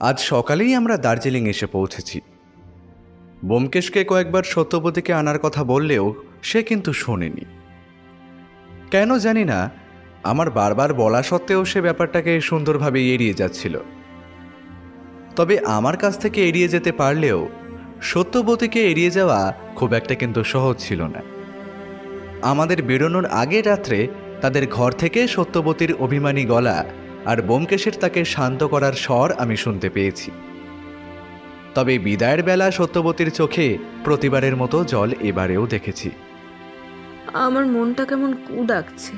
আজ সকালেই আমরা দার্জিলিং এসে পৌঁছেছি। ব্যোমকেশকে কয়েকবার সত্যবতীকে আনার কথা বললেও সে কিন্তু শোনেনি। কেন জানি না, আমার বারবার বলা সত্ত্বেও সে ব্যাপারটাকে সুন্দরভাবে এড়িয়ে যাচ্ছিল। তবে আমার কাছ থেকে এড়িয়ে যেতে পারলেও সত্যবতীকে এড়িয়ে যাওয়া খুব একটা কিন্তু সহজ ছিল না। আমাদের বেরোনোর আগে রাত্রে তাদের ঘর থেকে সত্যবতীর অভিমানী গলা আর ব্যোমকেশের তাকে শান্ত করার স্বর আমি শুনতে পেয়েছি। তবে বিদায়ের বেলা সত্যবতীর চোখে প্রতিবারের মতো জল এবারেও দেখেছি। আমার মনটা কেমন কু ডাকছে।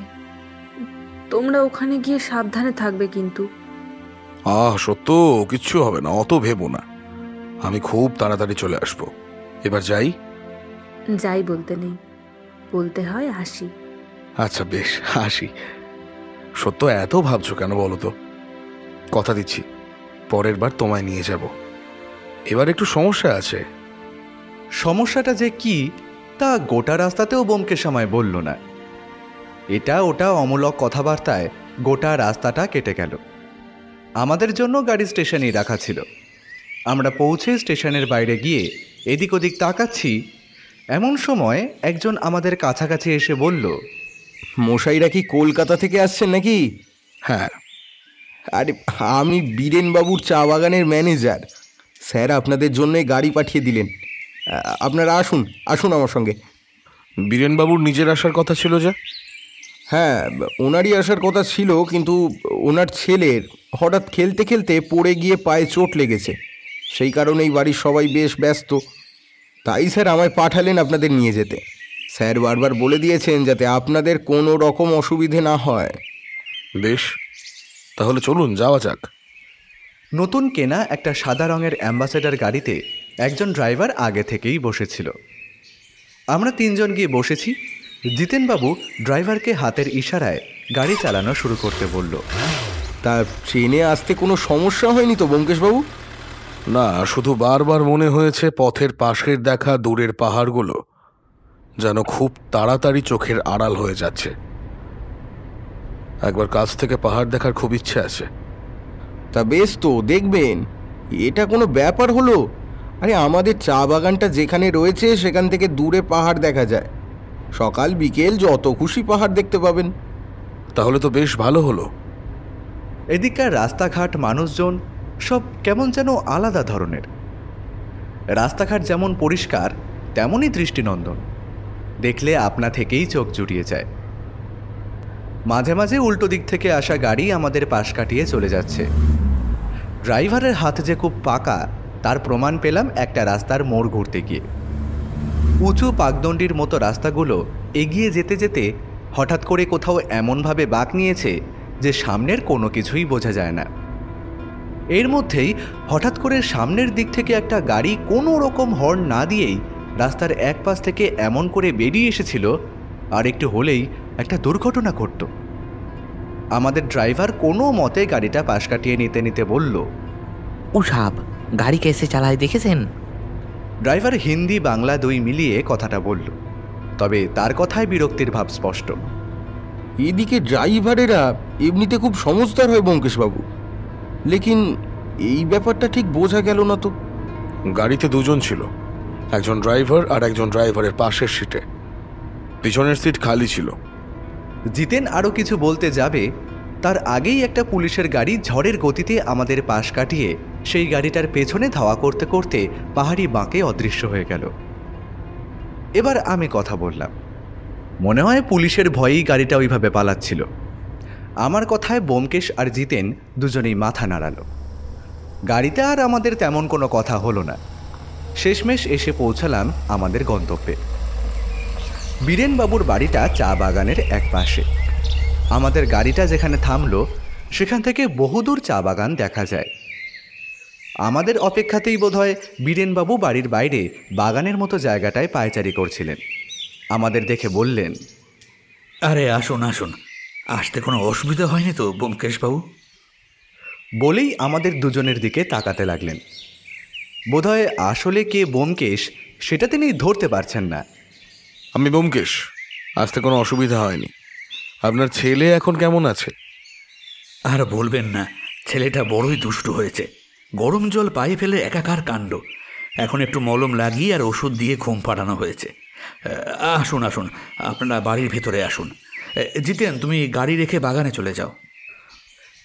তোমরা ওখানে গিয়ে সাবধানে থাকবে কিন্তু। সত্য, কিচ্ছু হবে না, অত ভেবো না। আমি খুব তাড়াতাড়ি চলে আসবো। এবার যাই। যাই বলতে নেই, বলতে হয় আসি। আচ্ছা বেশ, আসি। সত্য, এত ভাবছো কেন বলো তো? কথা দিচ্ছি পরের বার তোমায় নিয়ে যাব। এবার একটু সমস্যা আছে। সমস্যাটা যে কি তা গোটা রাস্তাতেও ব্যোমকেশ আমায় বলল না। এটা ওটা অমূলক কথাবার্তায় গোটা রাস্তাটা কেটে গেল। আমাদের জন্য গাড়ি স্টেশনেই রাখা ছিল। আমরা পৌঁছে স্টেশনের বাইরে গিয়ে এদিক ওদিক তাকাচ্ছি, এমন সময় একজন আমাদের কাছাকাছি এসে বলল, মশাইরা কি কলকাতা থেকে আসছেন নাকি? হ্যাঁ। আরে, আমি বীরেনবাবুর চা বাগানের ম্যানেজার। স্যার আপনাদের জন্যই গাড়ি পাঠিয়ে দিলেন। আপনারা আসুন, আসুন আমার সঙ্গে। বীরেনবাবুর নিজের আসার কথা ছিল যে? হ্যাঁ, ওনারই আসার কথা ছিল, কিন্তু ওনার ছেলের হঠাৎ খেলতে খেলতে পড়ে গিয়ে পায়ে চোট লেগেছে। সেই কারণেই বাড়ির সবাই বেশ ব্যস্ত। তাই স্যার আমায় পাঠালেন আপনাদের নিয়ে যেতে। স্যার বারবার বলে দিয়েছেন যাতে আপনাদের কোনো রকম অসুবিধে না হয়। বেশ, তাহলে চলুন যাওয়া যাক। নতুন কেনা একটা সাদা রঙের অ্যাম্বাসেডর গাড়িতে একজন ড্রাইভার আগে থেকেই বসেছিল। আমরা তিনজন গিয়ে বসেছি। জিতেনবাবু ড্রাইভারকে হাতের ইশারায় গাড়ি চালানো শুরু করতে বলল। তা ট্রেনে আসতে কোনো সমস্যা হয়নি তো ব্যোমকেশবাবু? না, শুধু বারবার মনে হয়েছে পথের পাশের দেখা দূরের পাহাড়গুলো যেন খুব তাড়াতাড়ি চোখের আড়াল হয়ে যাচ্ছে। একবার কাছ থেকে পাহাড় দেখার খুব ইচ্ছে আছে। তা বেশ, তো দেখবেন। এটা কোনো ব্যাপার হলো? আরে, আমাদের চা বাগানটা যেখানে রয়েছে সেখান থেকে দূরে পাহাড় দেখা যায়। সকাল বিকেল যত খুশি পাহাড় দেখতে পাবেন। তাহলে তো বেশ ভালো হলো। এদিককার রাস্তাঘাট, মানুষজন সব কেমন যেন আলাদা ধরনের। রাস্তাঘাট যেমন পরিষ্কার তেমনই দৃষ্টিনন্দন, দেখলে আপনা থেকেই চোখ জুড়িয়ে যায়। মাঝে মাঝে উল্টো দিক থেকে আসা গাড়ি আমাদের পাশ কাটিয়ে চলে যাচ্ছে। ড্রাইভারের হাত যে খুব পাকা তার প্রমাণ পেলাম একটা রাস্তার মোড় ঘুরতে গিয়ে। উঁচু পাকদণ্ডির মতো রাস্তাগুলো এগিয়ে যেতে যেতে হঠাৎ করে কোথাও এমনভাবে বাঁক নিয়েছে যে সামনের কোনো কিছুই বোঝা যায় না। এর মধ্যেই হঠাৎ করে সামনের দিক থেকে একটা গাড়ি কোনো রকম হর্ন না দিয়েই রাস্তার এক পাশ থেকে এমন করে বেরিয়ে এসেছিল, আর একটু হলেই একটা দুর্ঘটনা ঘটত। আমাদের ড্রাইভার কোনো মতে গাড়িটা পাশ কাটিয়ে নিতে নিতে বলল, ও সাব, গাড়ি কেসে চালায় দেখেছেন? ড্রাইভার হিন্দি বাংলা দুই মিলিয়ে কথাটা বলল, তবে তার কথায় বিরক্তির ভাব স্পষ্ট। এদিকে ড্রাইভারেরা এমনিতে খুব সমঝদার হয় ব্যোমকেশবাবু, লেকিন এই ব্যাপারটা ঠিক বোঝা গেল না তো। গাড়িতে দুজন ছিল, একজন ড্রাইভার আর একজন ড্রাইভারের পাশের সিটে। পিছনের সিট খালি ছিল। জিতেন আরও কিছু বলতে যাবে, তার আগেই একটা পুলিশের গাড়ি ঝড়ের গতিতে আমাদের পাশ কাটিয়ে সেই গাড়িটার পেছনে ধাওয়া করতে করতে পাহাড়ি বাঁকে অদৃশ্য হয়ে গেল। এবার আমি কথা বললাম, মনে হয় পুলিশের ভয়েই গাড়িটা ওইভাবে পালাচ্ছিল। আমার কথায় ব্যোমকেশ আর জিতেন দুজনেই মাথা নাড়ালো। গাড়িতে আর আমাদের তেমন কোনো কথা হলো না। শেষমেশ এসে পৌঁছালাম আমাদের গন্তব্যে। বীরেনবাবুর বাড়িটা চা বাগানের এক পাশে। আমাদের গাড়িটা যেখানে থামলো সেখান থেকে বহুদূর চা বাগান দেখা যায়। আমাদের অপেক্ষাতেই বোধহয় বীরেনবাবু বাড়ির বাইরে বাগানের মতো জায়গাটায় পায়চারি করছিলেন। আমাদের দেখে বললেন, আরে আসুন আসুন, আসতে কোনো অসুবিধা হয়নি তো ব্যোমকেশবাবু? বলেই আমাদের দুজনের দিকে তাকাতে লাগলেন। বোধহয় আসলে কে ব্যোমকেশ সেটা তিনি ধরতে পারছেন না। আমি ব্যোমকেশ, আসতে কোনো অসুবিধা হয়নি। আপনার ছেলে এখন কেমন আছে? আর বলবেন না, ছেলেটা বড়ই দুষ্টু হয়েছে। গরম জল পায়ে ফেলে একাকার কাণ্ড। এখন একটু মলম লাগিয়ে আর ওষুধ দিয়ে ঘুম পাড়ানো হয়েছে। আসুন আসুন, আপনারা বাড়ির ভেতরে আসুন। জিতেন, তুমি গাড়ি রেখে বাগানে চলে যাও।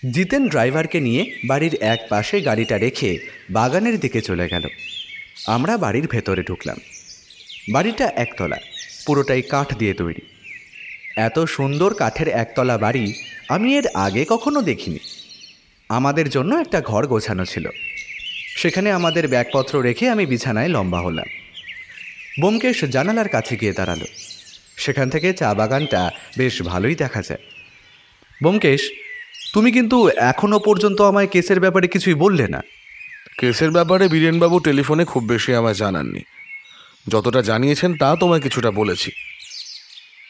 জিতেন ড্রাইভারকে নিয়ে বাড়ির এক পাশে গাড়িটা রেখে বাগানের দিকে চলে গেল। আমরা বাড়ির ভেতরে ঢুকলাম। বাড়িটা একতলা, পুরোটাই কাঠ দিয়ে তৈরি। এত সুন্দর কাঠের একতলা বাড়ি আমি এর আগে কখনো দেখিনি। আমাদের জন্য একটা ঘর গোছানো ছিল, সেখানে আমাদের ব্যাগপত্র রেখে আমি বিছানায় লম্বা হলাম। ব্যোমকেশ জানালার কাছে গিয়ে দাঁড়ালো। সেখান থেকে চা বাগানটা বেশ ভালোই দেখা যায়। ব্যোমকেশ, তুমি কিন্তু এখনো পর্যন্ত আমায় কেসের ব্যাপারে কিছুই বললে না। কেসের ব্যাপারে বীরেনবাবু টেলিফোনে খুব বেশি আমায় জানাননি। যতটা জানিয়েছেন তা তোমায় কিছুটা বলেছি।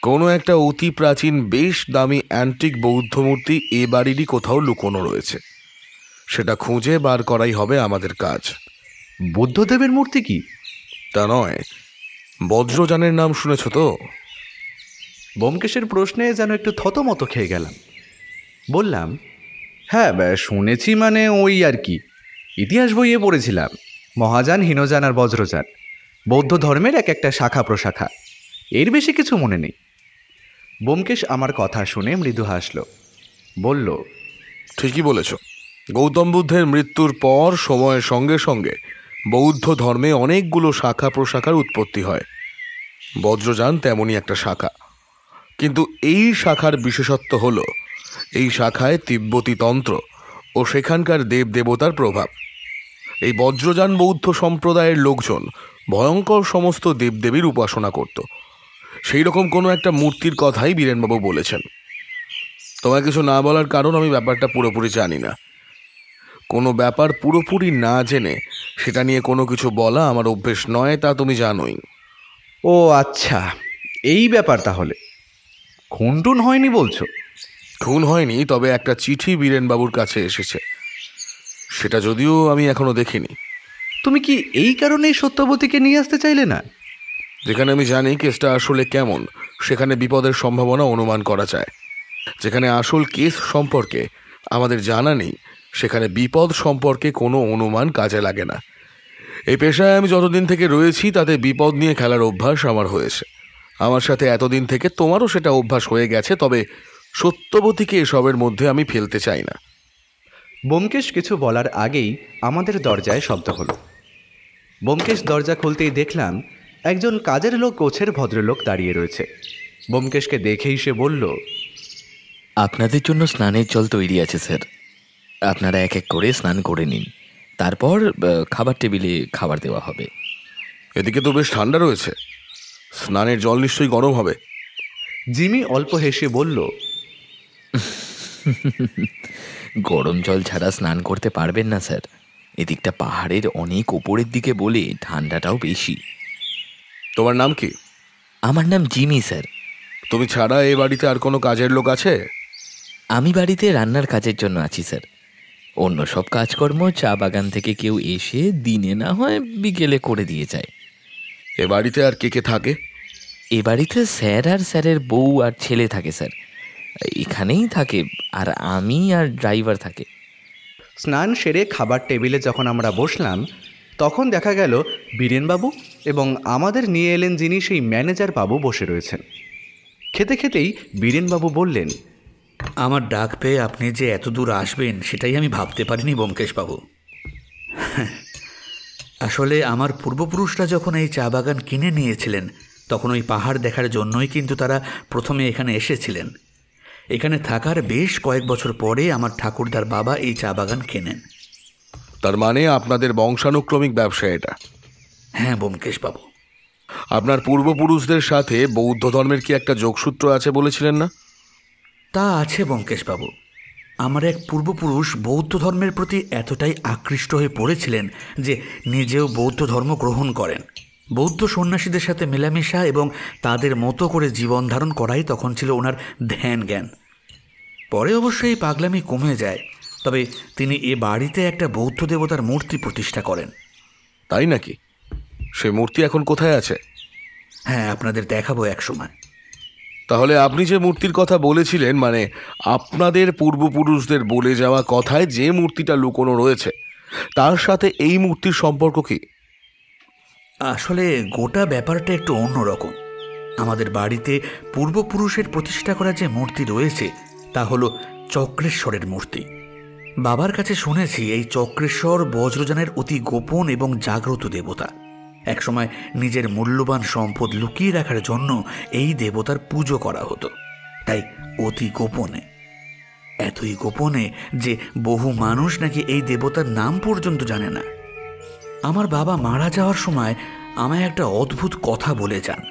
কোনো একটা অতি প্রাচীন বেশ দামি অ্যান্টিক বৌদ্ধ মূর্তি এ বাড়িরই কোথাও লুকোনো রয়েছে। সেটা খুঁজে বার করাই হবে আমাদের কাজ। বুদ্ধদেবের মূর্তি কি? তা নয়, বজ্রযানের নাম শুনেছ তো? ব্যোমকেশের প্রশ্নে যেন একটু থতমত খেয়ে গেলাম। বললাম, হ্যাঁ শুনেছি, মানে ওই আর কি, ইতিহাস বইয়ে পড়েছিলাম। মহাযান, হীনযান আর বজ্রযান বৌদ্ধ ধর্মের এক একটা শাখা প্রশাখা, এর বেশি কিছু মনে নেই। ব্যোমকেশ আমার কথা শুনে মৃদু হাসল, বলল, ঠিকই বলেছ। গৌতম বুদ্ধের মৃত্যুর পর সময়ের সঙ্গে সঙ্গে বৌদ্ধ ধর্মে অনেকগুলো শাখা প্রশাখার উৎপত্তি হয়। বজ্রযান তেমনই একটা শাখা, কিন্তু এই শাখার বিশেষত্ব হল এই শাখায় তিব্বতী তন্ত্র ও সেখানকার দেবদেবতার প্রভাব। এই বজ্রযান বৌদ্ধ সম্প্রদায়ের লোকজন ভয়ঙ্কর সমস্ত দেবদেবীর উপাসনা করত। সেই রকম কোনো একটা মূর্তির কথাই বীরেনবাবু বলেছেন। তোমায় কিছু না বলার কারণ, আমি ব্যাপারটা পুরোপুরি জানি না। কোনো ব্যাপার পুরোপুরি না জেনে সেটা নিয়ে কোনো কিছু বলা আমার অভ্যেস নয়, তা তুমি জানোই। ও আচ্ছা, এই ব্যাপার তাহলে। খুনটুন হয়নি বলছো? খুন হয়নি, তবে একটা চিঠি বীরেনবাবুর কাছে এসেছে। সেটা যদিও আমি এখনো দেখিনি। তুমি কি এই কারণেই সত্যবতীকে নিয়ে আসতে চাইলে না? যেখানে আমি জানি কেসটা আসলে কেমন, সেখানে বিপদের সম্ভাবনা অনুমান করা যায়। যেখানে আসল কেস সম্পর্কে আমাদের জানা নেই, সেখানে বিপদ সম্পর্কে কোনো অনুমান কাজে লাগে না। এই পেশায় আমি যতদিন থেকে রয়েছি তাতে বিপদ নিয়ে খেলার অভ্যাস আমার হয়েছে। আমার সাথে এতদিন থেকে তোমারও সেটা অভ্যাস হয়ে গেছে, তবে সত্যবতীকে এসবের মধ্যে আমি ফেলতে চাই না। ব্যোমকেশ কিছু বলার আগেই আমাদের দরজায় শব্দ হলো। ব্যোমকেশ দরজা খুলতেই দেখলাম একজন কাজের লোক গোছের ভদ্রলোক দাঁড়িয়ে রয়েছে। ব্যোমকেশকে দেখেই সে বলল, আপনাদের জন্য স্নানের জল তৈরি আছে স্যার, আপনারা এক এক করে স্নান করে নিন, তারপর খাবার টেবিলে খাবার দেওয়া হবে। এদিকে তো বেশ ঠান্ডা রয়েছে, স্নানের জল নিশ্চয়ই গরম হবে। জিমি অল্প হেসে বলল, গরম জল ছাড়া স্নান করতে পারবেন না স্যার, এদিকটা পাহাড়ের অনেক উপরের দিকে বলে ঠান্ডাটাও বেশি। তোমার নাম কি? আমার নাম জিমি স্যার। তুমি ছাড়া এই বাড়িতে আর কোনো কাজের লোক আছে? আমি বাড়িতে রান্নার কাজের জন্য আছি স্যার। অন্য সব কাজকর্ম চা বাগান থেকে কেউ এসে দিনে না হয় বিকেলে করে দিয়ে যায়। এ বাড়িতে আর কে কে থাকে? এ বাড়িতে স্যার আর স্যারের বউ আর ছেলে থাকে স্যার, এখানেই থাকে, আর আমি আর ড্রাইভার থাকে। স্নান সেরে খাবার টেবিলে যখন আমরা বসলাম তখন দেখা গেল বীরেনবাবু এবং আমাদের নিয়ে এলেন যিনি সেই ম্যানেজার বাবু বসে রয়েছেন। খেতে খেতেই বীরেনবাবু বললেন, আমার ডাক পেয়ে আপনি যে এত দূর আসবেন সেটাই আমি ভাবতে পারিনি ব্যোমকেশবাবু। আসলে আমার পূর্বপুরুষরা যখন এই চা বাগান কিনে নিয়েছিলেন তখন ওই পাহাড় দেখার জন্যই কিন্তু তারা প্রথমে এখানে এসেছিলেন। এখানে থাকার বেশ কয়েক বছর পরে আমার ঠাকুরদার বাবা এই চা বাগান কেনেন। তার মানে আপনাদের বংশানুক্রমিক ব্যবসা এটা? হ্যাঁ ব্যোমকেশবাবু। আপনার পূর্বপুরুষদের সাথে বৌদ্ধ ধর্মের কি একটা যোগসূত্র আছে বলেছিলেন না? তা আছে ব্যোমকেশবাবু। আমার এক পূর্বপুরুষ বৌদ্ধ ধর্মের প্রতি এতটাই আকৃষ্ট হয়ে পড়েছিলেন যে নিজেও বৌদ্ধ ধর্ম গ্রহণ করেন। বৌদ্ধ সন্ন্যাসীদের সাথে মেলামেশা এবং তাদের মতো করে জীবন ধারণ করাই তখন ছিল ওনার ধ্যান জ্ঞান। পরে অবশ্যই এই পাগলামি কমে যায়, তবে তিনি এ বাড়িতে একটা বৌদ্ধ দেবতার মূর্তি প্রতিষ্ঠা করেন। তাই নাকি? সে মূর্তি এখন কোথায় আছে? হ্যাঁ, আপনাদের দেখাবো এক সময়। তাহলে আপনি যে মূর্তির কথা বলেছিলেন, মানে আপনাদের পূর্বপুরুষদের বলে যাওয়া কথায় যে মূর্তিটা লুকোনো রয়েছে, তার সাথে এই মূর্তির সম্পর্ক কি? আসলে গোটা ব্যাপারটা একটু অন্যরকম। আমাদের বাড়িতে পূর্বপুরুষের প্রতিষ্ঠা করা যে মূর্তি রয়েছে তা হলো চক্রেশ্বরের মূর্তি। বাবার কাছে শুনেছি এই চক্রেশ্বর বজ্রযানের অতি গোপন এবং জাগ্রত দেবতা। একসময় নিজের মূল্যবান সম্পদ লুকিয়ে রাখার জন্য এই দেবতার পুজো করা হতো, তাই অতি গোপনে, এতই গোপনে যে বহু মানুষ নাকি এই দেবতার নাম পর্যন্ত জানে না। আমার বাবা মারা যাওয়ার সময় আমায় একটা অদ্ভুত কথা বলে যান।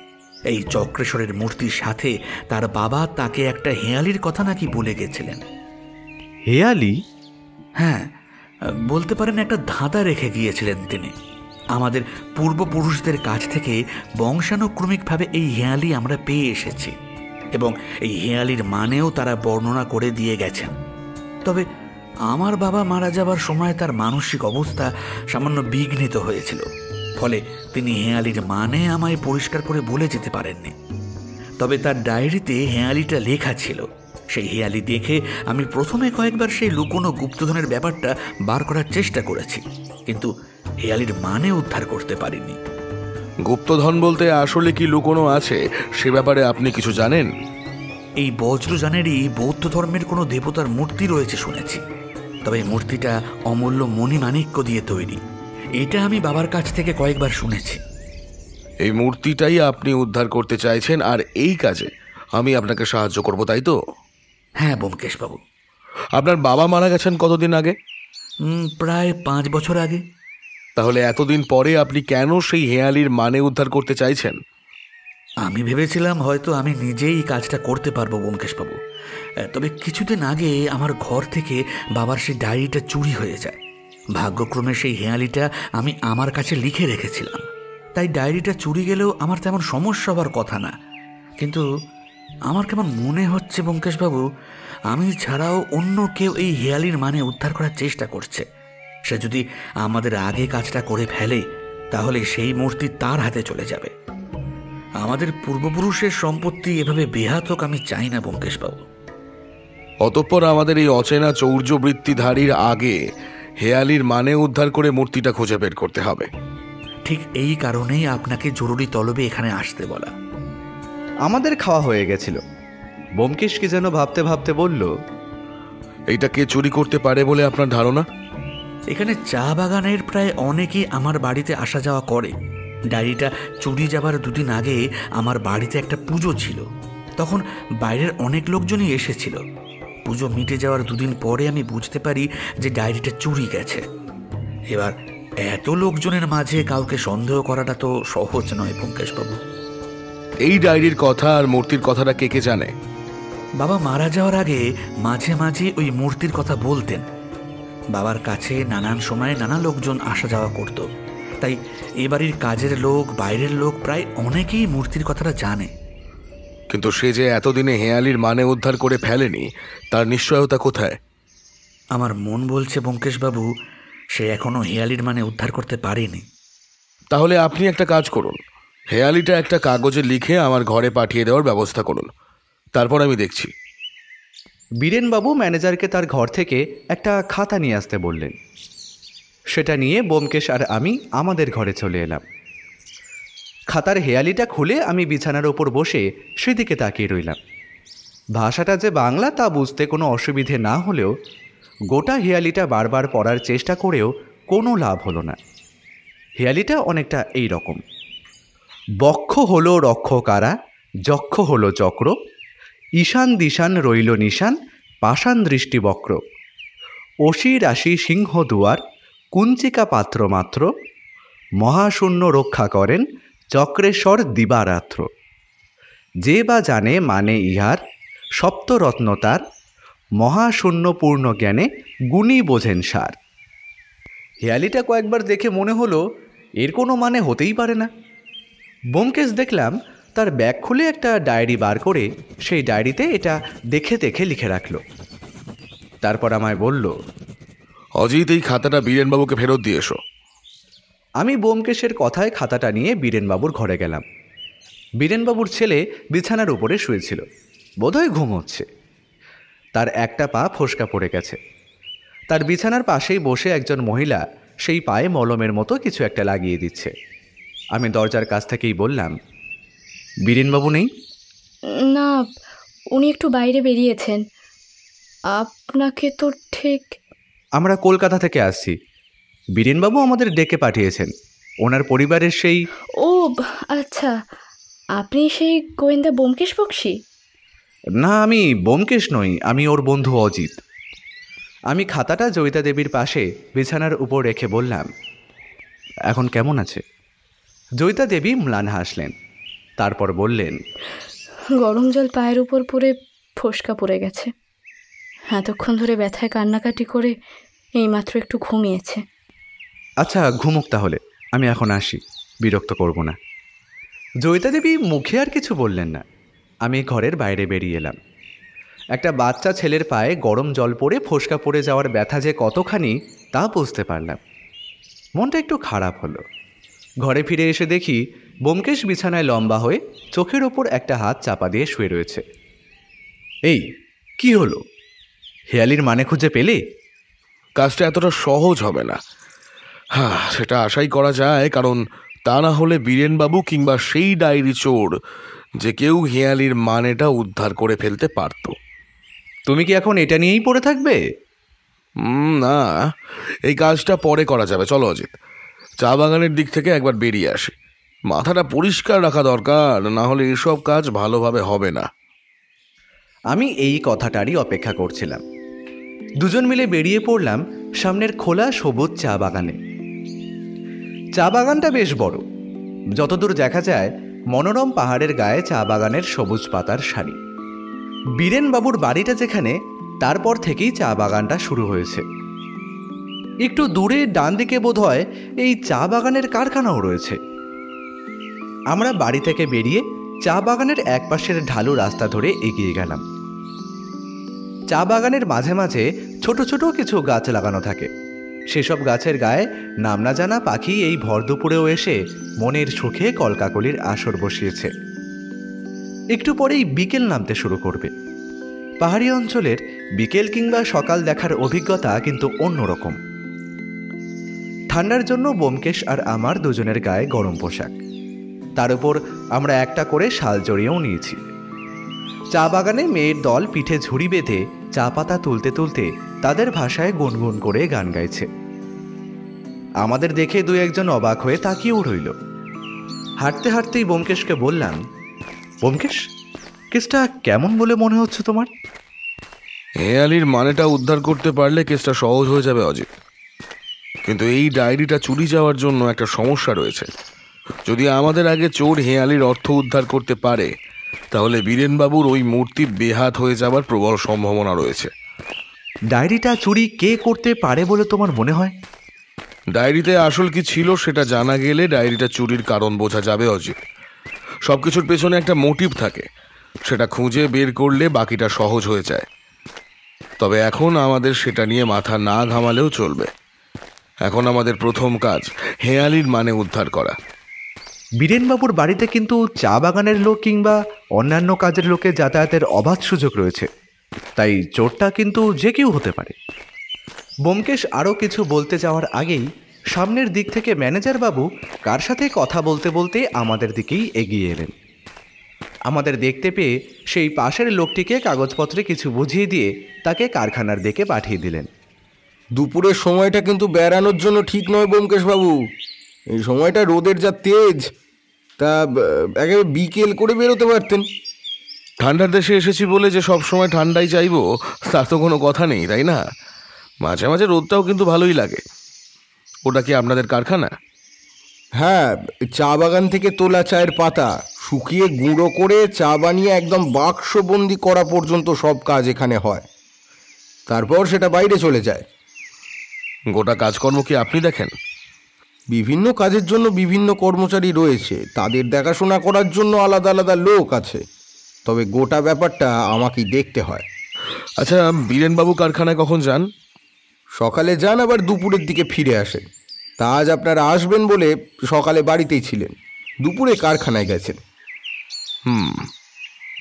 এই চক্রেশ্বরের মূর্তির সাথে তার বাবা তাকে একটা হেঁয়ালির কথা নাকি বলে গেছিলেন। হেয়ালি? হ্যাঁ, বলতে পারেন একটা ধাঁধা রেখে গিয়েছিলেন তিনি। আমাদের পূর্বপুরুষদের কাছ থেকে বংশানুক্রমিকভাবে এই হেঁয়ালি আমরা পেয়ে এসেছি এবং এই হেঁয়ালির মানেও তারা বর্ণনা করে দিয়ে গেছেন। তবে আমার বাবা মারা যাবার সময় তার মানসিক অবস্থা সামান্য বিঘ্নিত হয়েছিল, ফলে তিনি হেঁয়ালির মানে আমায় পরিষ্কার করে বলে যেতে পারেননি। তবে তার ডায়েরিতে হেঁয়ালিটা লেখা ছিল। সেই হেঁয়ালি দেখে আমি প্রথমে কয়েকবার সেই লুকোনো গুপ্তধনের ব্যাপারটা বার করার চেষ্টা করেছি, কিন্তু হেঁয়ালির মানে উদ্ধার করতে পারিনি। গুপ্তধন বলতে আসলে কি লুকোনো আছে সে ব্যাপারে আপনি কিছু জানেন? এই বজ্রযানেরই বৌদ্ধ ধর্মের কোনো দেবতার মূর্তি রয়েছে শুনেছি, তবে এই মূর্তিটা অমূল্য মণিমাণিক্য দিয়ে তৈরি, এটা আমি বাবার কাছ থেকে কয়েকবার শুনেছি। এই মূর্তিটাই আপনি উদ্ধার করতে চাইছেন, আর এই কাজে আমি আপনাকে সাহায্য করব, তাই তো? হ্যাঁ ব্যোমকেশবাবু। আপনার বাবা মারা গেছেন কতদিন আগে? প্রায় 5 বছর আগে। তাহলে এতদিন পরে আপনি কেন সেই হেঁয়ালির মানে উদ্ধার করতে চাইছেন? আমি ভেবেছিলাম হয়তো আমি নিজেই এই কাজটা করতে পারবো ব্যোমকেশবাবু। তবে কিছুদিন আগে আমার ঘর থেকে বাবার সেই ডায়েরিটা চুরি হয়ে যায়। ভাগ্যক্রমে সেই হেঁয়ালিটা আমি আমার কাছে লিখে রেখেছিলাম, তাই ডায়েরিটা চুরি গেলেও আমার তেমন সমস্যা হবার কথা না। কিন্তু আমার কেমন মনে হচ্ছে ব্যোমকেশবাবু, আমি ছাড়াও অন্য কেউ এই হেঁয়ালির মানে উদ্ধার করার চেষ্টা করছে। সে যদি আমাদের আগে কাজটা করে ফেলে তাহলে সেই মূর্তি তার হাতে চলে যাবে। আমাদের পূর্বপুরুষের সম্পত্তি এভাবে বেহাত হোক আমি চাই না ব্যোমকেশবাবু। অতঃপর আমাদের এই অচেনা চৌর্যবৃত্তিধারীর আগে হেঁয়ালির মানে উদ্ধার করে মূর্তিটা খুঁজে বের করতে হবে। ঠিক এই কারণেই আপনাকে জরুরি তলবে এখানে আসতে বলা। আমাদের খাওয়া হয়ে গেছিল। ব্যোমকেশ কি যেন ভাবতে ভাবতে বলল, এইটা কে চুরি করতে পারে বলে আপনার ধারণা? এখানে চা বাগানের প্রায় অনেকেই আমার বাড়িতে আসা যাওয়া করে। ডায়েরিটা চুরি যাবার 2 দিন আগে আমার বাড়িতে একটা পুজো ছিল, তখন বাইরের অনেক লোকজনই এসেছিল। পুজো মিটে যাওয়ার 2 দিন পরে আমি বুঝতে পারি যে ডায়েরিটা চুরি গেছে। এবার এত লোকজনের মাঝে কাউকে সন্দেহ করাটা তো সহজ নয় ব্যোমকেশবাবু। এই ডায়েরির কথা আর মূর্তির কথাটা কে কে জানে? বাবা মারা যাওয়ার আগে মাঝে মাঝে ওই মূর্তির কথা বলতেন। বাবার কাছে নানান সময়ে নানা লোকজন আসা যাওয়া করত, তাই এ বাড়ির কাজের লোক, বাইরের লোক প্রায় অনেকেই মূর্তির কথাটা জানে। কিন্তু সে যে এতদিনে হেঁয়ালির মানে উদ্ধার করে ফেলেনি তার নিশ্চয়তা কোথায়? আমার মন বলছে ব্যোমকেশবাবু, সে এখনো হেঁয়ালির মানে উদ্ধার করতে পারেনি। তাহলে আপনি একটা কাজ করুন, হেঁয়ালিটা একটা কাগজে লিখে আমার ঘরে পাঠিয়ে দেওয়ার ব্যবস্থা করুন, তারপর আমি দেখছি। বীরেনবাবু ম্যানেজারকে তার ঘর থেকে একটা খাতা নিয়ে আসতে বললেন। সেটা নিয়ে ব্যোমকেশ আর আমি আমাদের ঘরে চলে এলাম। খাতার হেঁয়ালিটা খুলে আমি বিছানার ওপর বসে সেদিকে তাকিয়ে রইলাম। ভাষাটা যে বাংলা তা বুঝতে কোনো অসুবিধে না হলেও গোটা হেঁয়ালিটা বারবার পড়ার চেষ্টা করেও কোনো লাভ হলো না। হেঁয়ালিটা অনেকটা এই রকম: বক্ষ হলো রক্ষকারা, যক্ষ হলো চক্র, ঈশান দিশান রইল নিশান, পাষাণ দৃষ্টি বক্র, অসি রাশি সিংহ দুয়ার, কুঞ্চিকা পাত্র মাত্র, মহাশূন্য রক্ষা করেন চক্রেশ্বর দিবারাত্র, যে বা জানে মানে ইহার, সপ্তরত্ন তার, মহাশূন্য পূর্ণ জ্ঞানে গুণী বোঝেন সার। হেঁয়ালিটা কয়েকবার দেখে মনে হলো এর কোনো মানে হতেই পারে না। ব্যোমকেশ দেখলাম তার ব্যাগ খুলে একটা ডায়েরি বার করে সেই ডায়েরিতে এটা দেখে দেখে লিখে রাখল। তারপর আমায় বলল, অজিত, এই খাতাটা বীরেনবাবুকে ফেরত দিয়ে এসো। আমি ব্যোমকেশের কথায় খাতাটা নিয়ে বীরেনবাবুর ঘরে গেলাম। বীরেনবাবুর ছেলে বিছানার উপরে শুয়েছিল, বোধহয় ঘুমোচ্ছে। তার একটা পা ফোসকা পড়ে গেছে। তার বিছানার পাশেই বসে একজন মহিলা সেই পায়ে মলমের মতো কিছু একটা লাগিয়ে দিচ্ছে। আমি দরজার কাছ থেকেই বললাম, বীরেনবাবু নেই? না, উনি একটু বাইরে বেরিয়েছেন। আপনাকে তো ঠিক... আমরা কলকাতা থেকে আসছি। বীরেনবাবু আমাদের ডেকে পাঠিয়েছেন। ওনার পরিবারের সেই... ও আচ্ছা, আপনি সেই গোয়েন্দা ব্যোমকেশ বক্সী? না, আমি ব্যোমকেশ নই, আমি ওর বন্ধু অজিত। আমি খাতাটা জয়িতা দেবীর পাশে বিছানার উপর রেখে বললাম, এখন কেমন আছে? জয়িতা দেবী ম্লান হাসলেন, তারপর বললেন, গরম জল পায়ের উপর পড়ে ফোসকা পড়ে গেছে। এতক্ষণ ধরে ব্যথায় কান্নাকাটি করে এইমাত্র একটু ঘুমিয়েছে। আচ্ছা, ঘুমুক তাহলে, আমি এখন আসি, বিরক্ত করব না। জয়িতা দেবী মুখে আর কিছু বললেন না। আমি ঘরের বাইরে বেরিয়ে এলাম। একটা বাচ্চা ছেলের পায়ে গরম জল পড়ে ফোসকা পড়ে যাওয়ার ব্যথা যে কতখানি তা বুঝতে পারলাম। মনটা একটু খারাপ হলো। ঘরে ফিরে এসে দেখি ব্যোমকেশ বিছানায় লম্বা হয়ে চোখের ওপর একটা হাত চাপা দিয়ে শুয়ে রয়েছে। এই কি হলো? হেয়ালির মানে খুঁজে পেলে? কাজটা এতটা সহজ হবে না। হ্যাঁ, সেটা আশাই করা যায়, কারণ তা না হলে বীরেনবাবু কিংবা সেই ডায়েরি চোর যে কেউ হেয়ালির মানেটা উদ্ধার করে ফেলতে পারত। তুমি কি এখন এটা নিয়েই পড়ে থাকবে? না, এই কাজটা পরে করা যাবে। চলো অজিত, চা বাগানের দিক থেকে একবার বেরিয়ে আসি। মাথাটা পরিষ্কার রাখা দরকার, না হলে এসব কাজ ভালোভাবে হবে না। আমি এই কথাটারই অপেক্ষা করছিলাম। দুজন মিলে বেরিয়ে পড়লাম সামনের খোলা সবুজ চা বাগানে। চা বাগানটা বেশ বড়। যতদূর দেখা যায় মনোরম পাহাড়ের গায়ে চা বাগানের সবুজ পাতার সারি। বীরেনবাবুর বাড়িটা যেখানে, তারপর থেকেই চা বাগানটা শুরু হয়েছে। একটু দূরে ডান দিকে বোধহয় এই চা বাগানের কারখানাও রয়েছে। আমরা বাড়ি থেকে বেরিয়ে চা বাগানের একপাশের ঢালু রাস্তা ধরে এগিয়ে গেলাম। চা বাগানের মাঝে মাঝে ছোট ছোট কিছু গাছ লাগানো থাকে। সেসব গাছের গায়ে নাম না জানা পাখি এই ভর দুপুরেও এসে মনের সুখে কলকাকলির আসর বসিয়েছে। একটু পরেই বিকেল নামতে শুরু করবে। পাহাড়ি অঞ্চলের বিকেল কিংবা সকাল দেখার অভিজ্ঞতা কিন্তু অন্যরকম। ঠান্ডার জন্য ব্যোমকেশ আর আমার দুজনের গায়ে গরম পোশাক, তার উপর আমরা একটা করে শাল জড়িয়েও নিয়েছি। চা বাগানে মেয়ের দল পিঠে ঝুড়ি বেঁধে চা পাতা তুলতে তুলতে তাদের ভাষায় গুনগুন করে গান গাইছে। আমাদের দেখে দুই একজন অবাক হয়ে তাকিয়েও রইল। হাঁটতে হাঁটতেই ব্যোমকেশকে বললাম, ব্যোমকেশ, কেসটা কেমন বলে মনে হচ্ছে তোমার? হেয়ালির মানেটা উদ্ধার করতে পারলে কেসটা সহজ হয়ে যাবে অজিত, কিন্তু এই ডায়েরিটা চুরি যাওয়ার জন্য একটা সমস্যা রয়েছে। যদি আমাদের আগে চোর হেয়ালির অর্থ উদ্ধার করতে পারে, তাহলে বীরেনবাবুর ওই মূর্তি বেহাত হয়ে যাবার প্রবল সম্ভাবনা রয়েছে। ডায়েরিটা চুরি কে করতে পারে বলে তোমার মনে হয়? ডায়েরিতে আসল কি ছিল সেটা জানা গেলে ডায়েরিটা চুরির কারণ বোঝা যাবে অজিত। সবকিছুর পেছনে একটা মোটিভ থাকে, সেটা খুঁজে বের করলে বাকিটা সহজ হয়ে যায়। তবে এখন আমাদের সেটা নিয়ে মাথা না ঘামালেও চলবে। এখন আমাদের প্রথম কাজ হেয়ালির মানে উদ্ধার করা। বীরেনবাবুর বাড়িতে কিন্তু চা বাগানের লোক কিংবা অন্যান্য কাজের লোকের যাতায়াতের অবাধ সুযোগ রয়েছে, তাই চোরটা কিন্তু যে কেউ হতে পারে। ব্যোমকেশ আরও কিছু বলতে যাওয়ার আগেই সামনের দিক থেকে ম্যানেজার বাবু কার সাথে কথা বলতে বলতে আমাদের দিকেই এগিয়ে এলেন। আমাদের দেখতে পেয়ে সেই পাশের লোকটিকে কাগজপত্রে কিছু বুঝিয়ে দিয়ে তাকে কারখানার দিকে পাঠিয়ে দিলেন। দুপুরের সময়টা কিন্তু বেড়ানোর জন্য ঠিক নয় ব্যোমকেশবাবু। এই সময়টা রোদের যা তেজ, তা একেবারে বিকেল করে বেরোতে পারতেন। ঠান্ডার দেশে এসেছি বলে যে সব সময় ঠান্ডাই চাইবো তার তো কোনো কথা নেই, তাই না? মাঝে মাঝে রোদটাও কিন্তু ভালোই লাগে। ওটা কি আপনাদের কারখানা? হ্যাঁ, চা বাগান থেকে তোলা চায়ের পাতা শুকিয়ে গুঁড়ো করে চা বানিয়ে একদম বাক্সবন্দি করা পর্যন্ত সব কাজ এখানে হয়। তারপর সেটা বাইরে চলে যায়। গোটা কাজকর্ম কি আপনি দেখেন? বিভিন্ন কাজের জন্য বিভিন্ন কর্মচারী রয়েছে, তাদের দেখাশোনা করার জন্য আলাদা আলাদা লোক আছে। তবে গোটা ব্যাপারটা আমাকেই দেখতে হয়। আচ্ছা, বীরেনবাবু কারখানায় কখন যান? সকালে যান, আবার দুপুরের দিকে ফিরে আসেন। তা আজ আপনারা আসবেন বলে সকালে বাড়িতেই ছিলেন, দুপুরে কারখানায় গেছেন।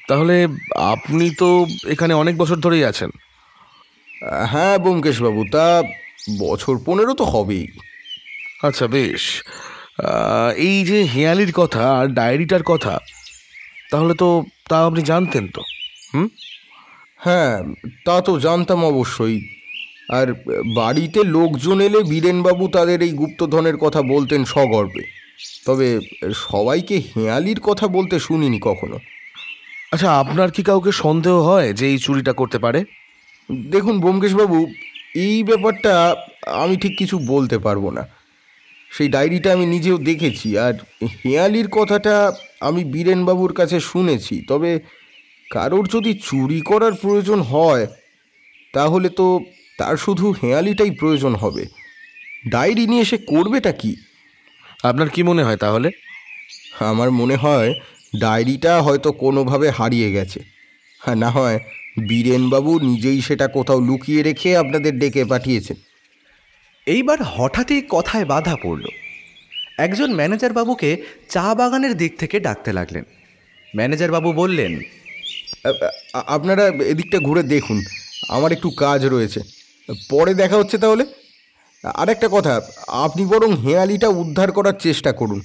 তাহলে আপনি তো এখানে অনেক বছর ধরেই আছেন। হ্যাঁ ব্যোমকেশবাবু, তা বছর 15 তো হবেই। আচ্ছা বেশ, এই যে হেঁয়ালির কথা আর ডায়েরিটার কথা, তাহলে তো তা আপনি জানতেন তো? হ্যাঁ, তা তো জানতাম অবশ্যই। আর বাড়িতে লোকজন এলে বীরেনবাবু তাদের এই গুপ্তধনের কথা বলতেন সগর্বে। তবে সবাইকে হেঁয়ালির কথা বলতে শুনিনি কখনো। আচ্ছা, আপনার কি কাউকে সন্দেহ হয় যে এই চুরিটা করতে পারে? দেখুন ব্যোমকেশবাবু, এই ব্যাপারটা আমি ঠিক কিছু বলতে পারবো না। সেই ডায়েরিটা আমি নিজেও দেখেছি, আর হেঁয়ালির কথাটা আমি বীরেনবাবুর কাছে শুনেছি। তবে কারোর যদি চুরি করার প্রয়োজন হয় তাহলে তো তার শুধু হেঁয়ালিটাই প্রয়োজন হবে। ডায়েরি নিয়ে সে করবেটা কি? আপনার কি মনে হয় তাহলে? আমার মনে হয় ডায়েরিটা হয়তো কোনোভাবে হারিয়ে গেছে, আর না হয় বীরেনবাবু নিজেই সেটা কোথাও লুকিয়ে রেখে আপনাদের ডেকে পাঠিয়েছেন। এইবার হঠাৎই কথায় বাধা পড়ল। একজন ম্যানেজার বাবুকে চা বাগানের দিক থেকে ডাকতে লাগলেন। ম্যানেজার বাবু বললেন, আপনারা এদিকটা ঘুরে দেখুন, আমার একটু কাজ রয়েছে, পরে দেখা হচ্ছে তাহলে। আরেকটা কথা, আপনি বরং হেঁয়ালিটা উদ্ধার করার চেষ্টা করুন,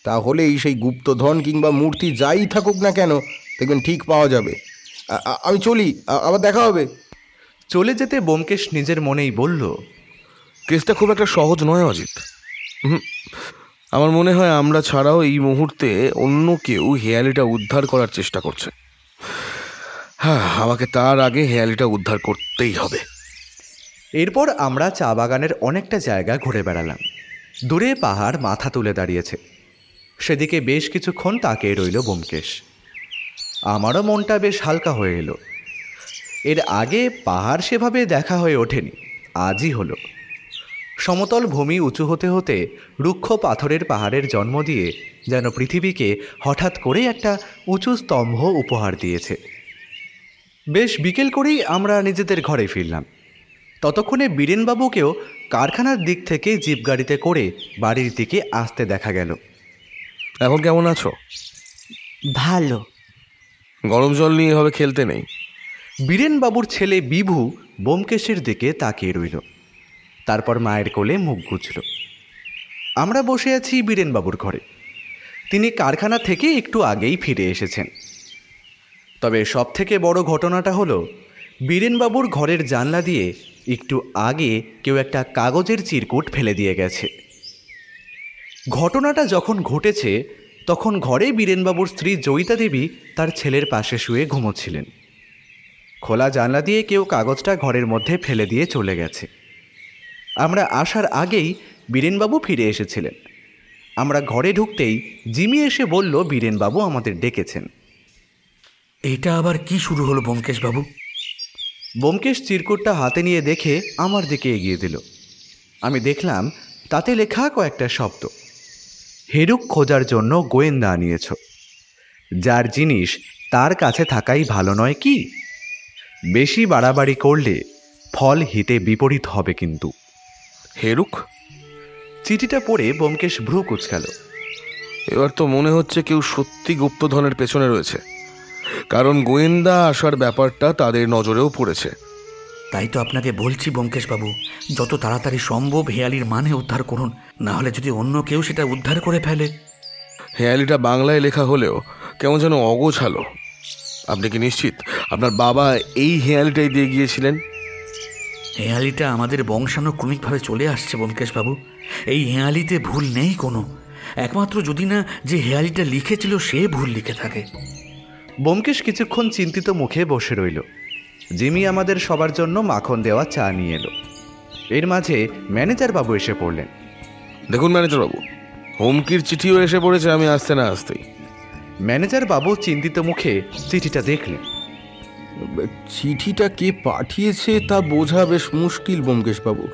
তাহলেই সেই গুপ্তধন কিংবা মূর্তি যাই থাকুক না কেন দেখবেন ঠিক পাওয়া যাবে। আমি চলি, আবার দেখা হবে। চলে যেতে ব্যোমকেশ নিজের মনেই বলল, কেসটা খুব একটা সহজ নয় অজিত। আমার মনে হয় আমরা ছাড়াও এই মুহূর্তে অন্য কেউ হেঁয়ালিটা উদ্ধার করার চেষ্টা করছে। হ্যাঁ, আমাকে তার আগে হেঁয়ালিটা উদ্ধার করতেই হবে। এরপর আমরা চা বাগানের অনেকটা জায়গা ঘুরে বেড়ালাম। দূরে পাহাড় মাথা তুলে দাঁড়িয়েছে, সেদিকে বেশ কিছুক্ষণ তাকিয়ে রইল ব্যোমকেশ। আমারও মনটা বেশ হালকা হয়ে এলো। এর আগে পাহাড় সেভাবে দেখা হয়ে ওঠেনি, আজই হলো। সমতল ভূমি উঁচু হতে হতে রুক্ষ পাথরের পাহাড়ের জন্ম দিয়ে যেন পৃথিবীকে হঠাৎ করে একটা উঁচু স্তম্ভ উপহার দিয়েছে। বেশ বিকেল করেই আমরা নিজেদের ঘরে ফিরলাম। ততক্ষণে বীরেনবাবুকেও কারখানার দিক থেকে জিপ গাড়িতে করে বাড়ির দিকে আসতে দেখা গেল। এখন কেমন আছো? ভালো। গরম জল নিয়ে এভাবে খেলতে নেই। বীরেনবাবুর ছেলে বিভু ব্যোমকেশের দিকে তাকিয়ে রইল, তারপর মায়ের কোলে মুখ গুজল। আমরা বসে আছি বীরেনবাবুর ঘরে। তিনি কারখানা থেকে একটু আগেই ফিরে এসেছেন। তবে সব থেকে বড় ঘটনাটা হলো, বীরেনবাবুর ঘরের জানলা দিয়ে একটু আগে কেউ একটা কাগজের চিরকুট ফেলে দিয়ে গেছে। ঘটনাটা যখন ঘটেছে তখন ঘরে বীরেনবাবুর স্ত্রী জয়িতা দেবী তার ছেলের পাশে শুয়ে ঘুমোচ্ছিলেন। খোলা জানলা দিয়ে কেউ কাগজটা ঘরের মধ্যে ফেলে দিয়ে চলে গেছে। আমরা আসার আগেই বীরেনবাবু ফিরে এসেছিলেন। আমরা ঘরে ঢুকতেই জিমি এসে বলল বীরেনবাবু আমাদের ডেকেছেন। এটা আবার কি শুরু হলো ব্যোমকেশবাবু? ব্যোমকেশ চিরকুটটা হাতে নিয়ে দেখে আমার দিকে এগিয়ে দিল। আমি দেখলাম তাতে লেখা কয়েকটা শব্দ। হেরুক খোঁজার জন্য গোয়েন্দা আনিয়েছ, যার জিনিস তার কাছে থাকাই ভালো নয় কি? বেশি বাড়াবাড়ি করলে ফল হিতে বিপরীত হবে কিন্তু। হেরুক? চিঠিটা পড়ে ব্যোমকেশ ভ্রু কুঁচকাল। এবার তো মনে হচ্ছে কেউ সত্যি গুপ্তধনের পেছনে রয়েছে, কারণ গোয়েন্দা আসার ব্যাপারটা তাদের নজরেও পড়েছে। তাই তো আপনাকে বলছি ব্যোমকেশবাবু, যত তাড়াতাড়ি সম্ভব হেঁয়ালির মানে উদ্ধার করুন, না হলে যদি অন্য কেউ সেটা উদ্ধার করে ফেলে। হেঁয়ালিটা বাংলায় লেখা হলেও কেমন যেন অগোছালো। আপনি কি নিশ্চিত আপনার বাবা এই হেঁয়ালিটাই দিয়ে গিয়েছিলেন? হেঁয়ালিটা আমাদের বংশানুক্রমিকভাবে চলে আসছে ব্যোমকেশবাবু। এই হেঁয়ালিতে ভুল নেই কোনো, একমাত্র যদি না যে হেঁয়ালিটা লিখেছিল সে ভুল লিখে থাকে। ব্যোমকেশ কিছুক্ষণ চিন্তিত মুখে বসে রইল। জিমি আমাদের সবার জন্য মাখন দেওয়া চা নিয়ে এলো। এর মাঝে ম্যানেজার বাবু এসে পড়লেন। দেখুন ম্যানেজার বাবু, হুমকির চিঠিও এসে পড়েছে আমি আসতে না আসতেই। ম্যানেজার বাবু চিন্তিত মুখে চিঠিটা দেখলেন। চিঠিটা কে পাঠিয়েছে তা বোঝা বেশ মুশকিল ব্যোমকেশবাবু।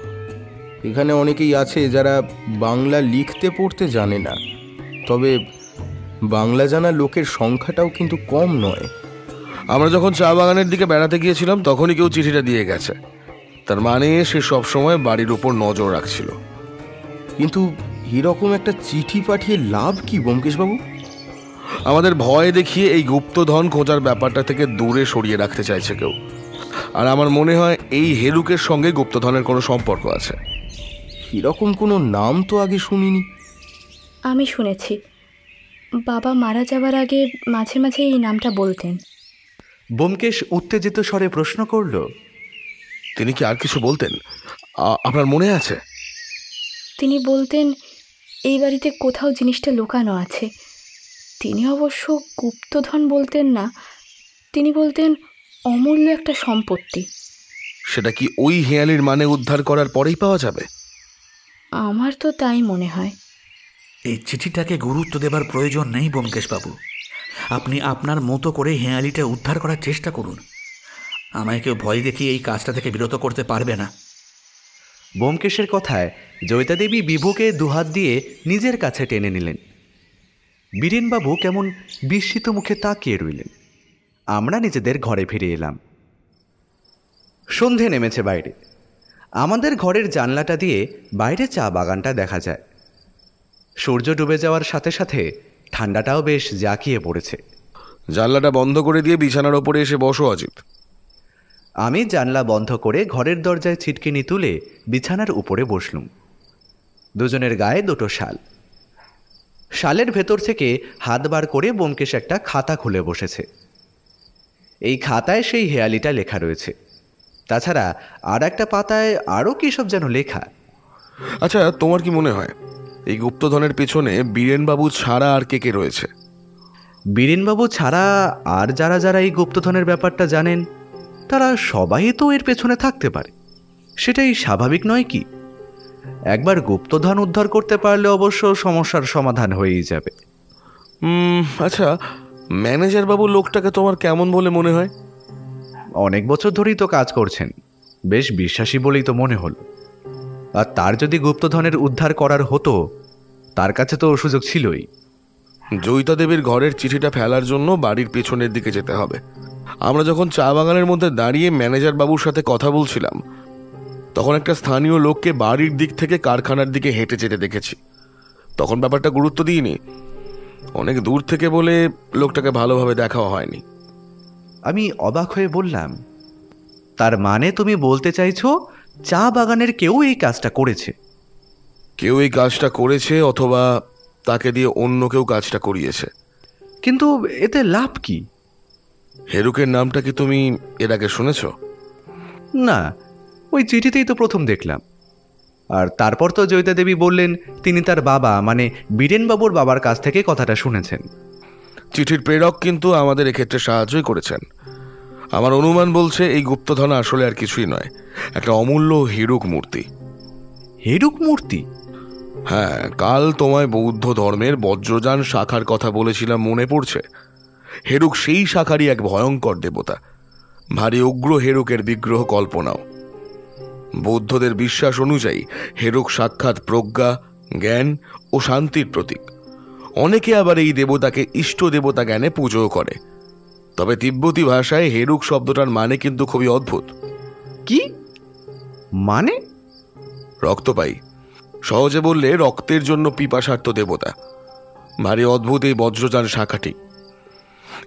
এখানে অনেকেই আছে যারা বাংলা লিখতে পড়তে জানে না, তবে বাংলা জানা লোকের সংখ্যাটাও কিন্তু কম নয়। আমরা যখন চা বাগানের দিকে বেড়াতে গিয়েছিলাম তখনই কেউ চিঠিটা দিয়ে গেছে, তার মানে সে সবসময় বাড়ির উপর নজর রাখছিল। কিন্তু এরকম একটা চিঠি পাঠিয়ে লাভ কি ব্যোমকেশবাবু? আমাদের ভয় দেখিয়ে এই গুপ্তধন খোঁজার ব্যাপারটা থেকে দূরে সরিয়ে রাখতে চাইছে কেউ। আর আমার মনে হয় এই হেরুকের সঙ্গে গুপ্তধনের কোনো সম্পর্ক আছে। এরকম কোনো নাম তো আগে শুনিনি। আমি শুনেছি, বাবা মারা যাবার আগে মাঝে মাঝে এই নামটা বলতেন। ব্যোমকেশ উত্তেজিত স্বরে প্রশ্ন করল, তিনি কি আর কিছু বলতেন? আপনার মনে আছে? তিনি বলতেন এই বাড়িতে কোথাও জিনিসটা লুকানো আছে। তিনি অবশ্য গুপ্তধন বলতেন না, তিনি বলতেন অমূল্য একটা সম্পত্তি। সেটা কি ওই হেয়ালির মানে উদ্ধার করার পরেই পাওয়া যাবে? আমার তো তাই মনে হয়। এই চিঠিটাকে গুরুত্ব দেবার প্রয়োজন নেই ব্যোমকেশবাবু। আপনি আপনার মতো করে হেঁয়ালিটা উদ্ধার করার চেষ্টা করুন। আমায় কেউ ভয় দেখিয়ে এই কাজটা থেকে বিরত করতে পারবে না। ব্যোমকেশের কথায় জয়িতা দেবী বিভুকে দুহাত দিয়ে নিজের কাছে টেনে নিলেন। বীরেনবাবু কেমন বিস্মিত মুখে তাকিয়ে রইলেন। আমরা নিজেদের ঘরে ফিরে এলাম। সন্ধে নেমেছে বাইরে। আমাদের ঘরের জানলাটা দিয়ে বাইরে চা বাগানটা দেখা যায়। সূর্য ডুবে যাওয়ার সাথে সাথে ঠান্ডাটাও বেশ জাঁকিয়ে পড়েছে। জানলাটা বন্ধ করে দিয়ে বিছানার ওপরে এসে বসো অজিত। আমি জানলা বন্ধ করে ঘরের দরজায় ছিটকিনি তুলে বিছানার উপরে বসলুম। দুজনের গায়ে দুটো শাল। শালের ভেতর থেকে হাত বার করে ব্যোমকেশ একটা খাতা খুলে বসেছে। এই খাতায় সেই হেয়ালিটা লেখা রয়েছে। তাছাড়া আর একটা পাতায় আরও কী সব যেন লেখা। আচ্ছা, তোমার কি মনে হয় এই গুপ্তধনের পেছনে বীরেনবাবু ছাড়া আর কে কে রয়েছে? বীরেনবাবু ছাড়া আর যারা যারা এই গুপ্তধনের ব্যাপারটা জানেন তারা সবাই তো এর পেছনে থাকতে পারে। সেটাই স্বাভাবিক নয় কি? একবার গুপ্তধন উদ্ধার করতে পারলে অবশ্য সমস্যার সমাধান হয়েই যাবে। আচ্ছা, ম্যানেজার বাবু লোকটাকে তোমার কেমন বলে মনে হয়? অনেক বছর ধরেই তো কাজ করছেন, বেশ বিশ্বাসী বলেই তো মনে হলো। আর তার যদি গুপ্তধনের উদ্ধার করার হতো তার কাছে তো সুযোগ ছিলই। জয়িতা দেবীর ঘরের চিঠিটা ফেলার জন্য বাড়ির পেছনের দিকে যেতে হবে। আমরা যখন চা বাগানের মধ্যে দাঁড়িয়ে ম্যানেজার বাবুর সাথে কথা বলছিলাম তখন একটা স্থানীয় লোককে বাড়ির দিক থেকে কারখানার দিকে হেঁটে যেতে দেখেছি। তখন ব্যাপারটা গুরুত্ব দিইনি, অনেক দূর থেকে বলে লোকটাকে ভালোভাবে দেখাও হয়নি। আমি অবাক হয়ে বললাম, তার মানে তুমি বলতে চাইছো চা বাগানের কেউ এই কাজটা করেছে? কেউ এই কাজটা করেছে অথবা তাকে দিয়ে অন্য কেউ কাজটা করিয়েছে। কিন্তু এতে লাভ কি? হেরুকের নামটা কি তুমি এর আগে শুনেছ? না, ওই চিঠিতেই তো প্রথম দেখলাম। আর তারপর তো জয়িতা দেবী বললেন তিনি তার বাবা মানে বীরেনবাবুর বাবার কাছ থেকে কথাটা শুনেছেন। চিঠির প্রেরক কিন্তু আমাদের এক্ষেত্রে সাহায্যই করেছেন। আমার অনুমান বলছে এই গুপ্তধন আসলে আর কিছুই নয়, একটা অমূল্য হেরুক মূর্তি। হেরুক মূর্তি? হ্যাঁ, কাল তোমায় বৌদ্ধ ধর্মের বজ্রযান শাখার কথা বলেছিলাম, মনে পড়ছে? হেরুক সেই শাখারই এক ভয়ঙ্কর দেবতা। ভারী উগ্র হেরুকের বিগ্রহ কল্পনাও। বৌদ্ধদের বিশ্বাস অনুযায়ী হেরুক সাক্ষাৎ প্রজ্ঞা, জ্ঞান ও শান্তির প্রতীক। অনেকে আবার এই দেবতাকে ইষ্ট দেবতা জ্ঞানে পুজোও করে। তবে তিব্বতী ভাষায় হেরুক শব্দটার মানে কিন্তু খুবই অদ্ভুত। কি মানে? রক্তপায়ী। সহজে বললে রক্তের জন্য পিপাসার্থ দেবতা। ভারী অদ্ভুত এই বজ্রযান শাখাটি।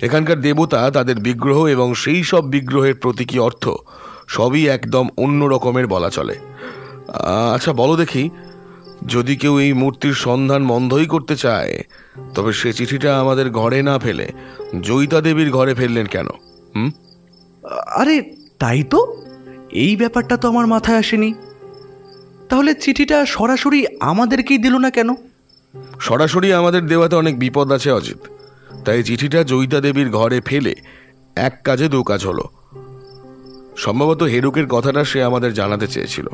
এখানকার দেবতা, তাদের বিগ্রহ এবং সেই সব বিগ্রহের প্রতীকী অর্থ সবই একদম অন্য রকমের বলা চলে। আচ্ছা বলো দেখি, যদি কেউ এই মূর্তির সন্ধান বন্ধই করতে চায় তবে সে চিঠিটা আমাদের ঘরে না ফেলে জয়িতা দেবীর ঘরে ফেললেন কেন? আরে তাই তো, এই ব্যাপারটা তো আমার মাথায় আসেনি। তাহলে চিঠিটা সরাসরি আমাদেরকেই দিল না কেন? সরাসরি আমাদের দেওয়াতে অনেক বিপদ আছে অজিত। তাই চিঠিটা জয়িতা দেবীর ঘরে ফেলে এক কাজে দু কাজ হলো। সম্ভবত হেরুকের কথাটা সে আমাদের জানাতে চেয়েছিল,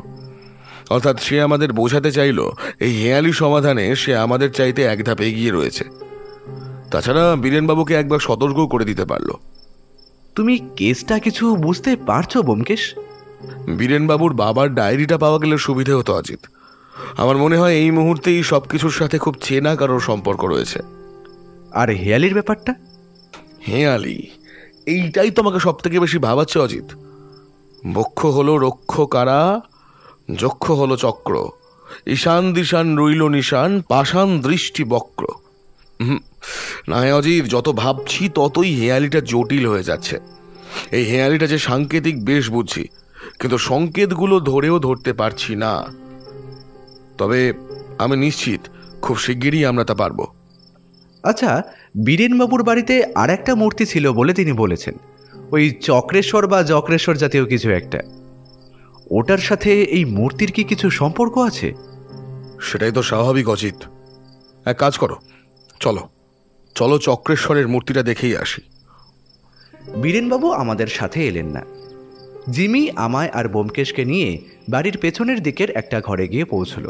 অর্থাৎ সে আমাদের বোঝাতে চাইল এই হেয়ালি সমাধানে সে আমাদের চাইতে এক ধাপ এগিয়ে রয়েছে। তাছাড়া বীরেনবাবুকে একবার সতর্ক করে দিতে পারল। তুমি কেসটা কিছু বুঝতে পারছো ব্যোমকেশ? বীরেনবাবুর বাবার ডায়েরিটা পাওয়া গেলে সুবিধে হতো অজিত। আমার মনে হয় এই মুহূর্তেই সবকিছুর সাথে খুব চেনা কারোর সম্পর্ক রয়েছে। আর হেয়ালির ব্যাপারটা? হেয়ালি, এইটাই তোমাকে সব থেকে বেশি ভাবাচ্ছে অজিত। বক্ষ হলো রক্ষ কারা, যক্ষ হলো চক্র, ঈশান দিশান রইল নিশান, পাষাণ দৃষ্টি বক্র। না অজিত, যত ভাবছি ততই হেয়ালিটা জটিল হয়ে যাচ্ছে। এই হেঁয়ালিটা যে সাংকেতিক বেশ বুঝছি, কিন্তু সংকেতগুলো ধরেও ধরতে পারছি না। তবে আমি নিশ্চিত খুব শিগগিরই আমরা তা পারবো। আচ্ছা, বীরেনবাবুর বাড়িতে আর একটা মূর্তি ছিল বলে তিনি বলেছেন, ওই চক্রেশ্বর বা যক্রেশ্বর জাতীয় কিছু একটা। ওটার সাথে এই মূর্তির কি কিছু সম্পর্ক আছে? সেটাই তো স্বাভাবিক অজিত। এক কাজ করো, চলো চলো চক্রেশ্বরের মূর্তিটা দেখেই আসি। বীরেনবাবু আমাদের সাথে এলেন না। জিমি আমায় আর ব্যোমকেশকে নিয়ে বাড়ির পেছনের দিকের একটা ঘরে গিয়ে পৌঁছল।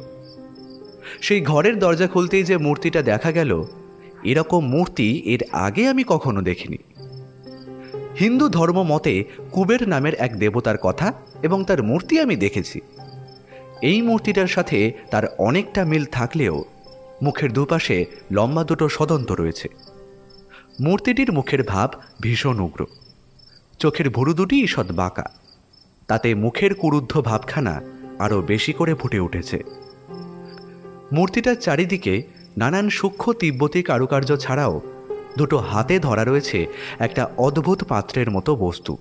সেই ঘরের দরজা খুলতেই যে মূর্তিটা দেখা গেল, এরকম মূর্তি এর আগে আমি কখনো দেখিনি। হিন্দু ধর্ম মতে কুবের নামের এক দেবতার কথা এবং তার মূর্তি আমি দেখেছি। এই মূর্তিটার সাথে তার অনেকটা মিল থাকলেও মুখের দুপাশে লম্বা দুটো সদন্ত রয়েছে। মূর্তিটির মুখের ভাব ভীষণ উগ্র, চোখের ভুরু দুটি ঈষৎ বাঁকা, তাতে মুখের কুরুদ্ধ ভাবখানা আরও বেশি করে ফুটে উঠেছে। মূর্তিটার চারিদিকে নানান সূক্ষ্ম তিব্বতী কারুকার্য ছাড়াও দুটো হাতে ধরা রয়েছে একটা অদ্ভুত পাত্রের মতো বস্তু,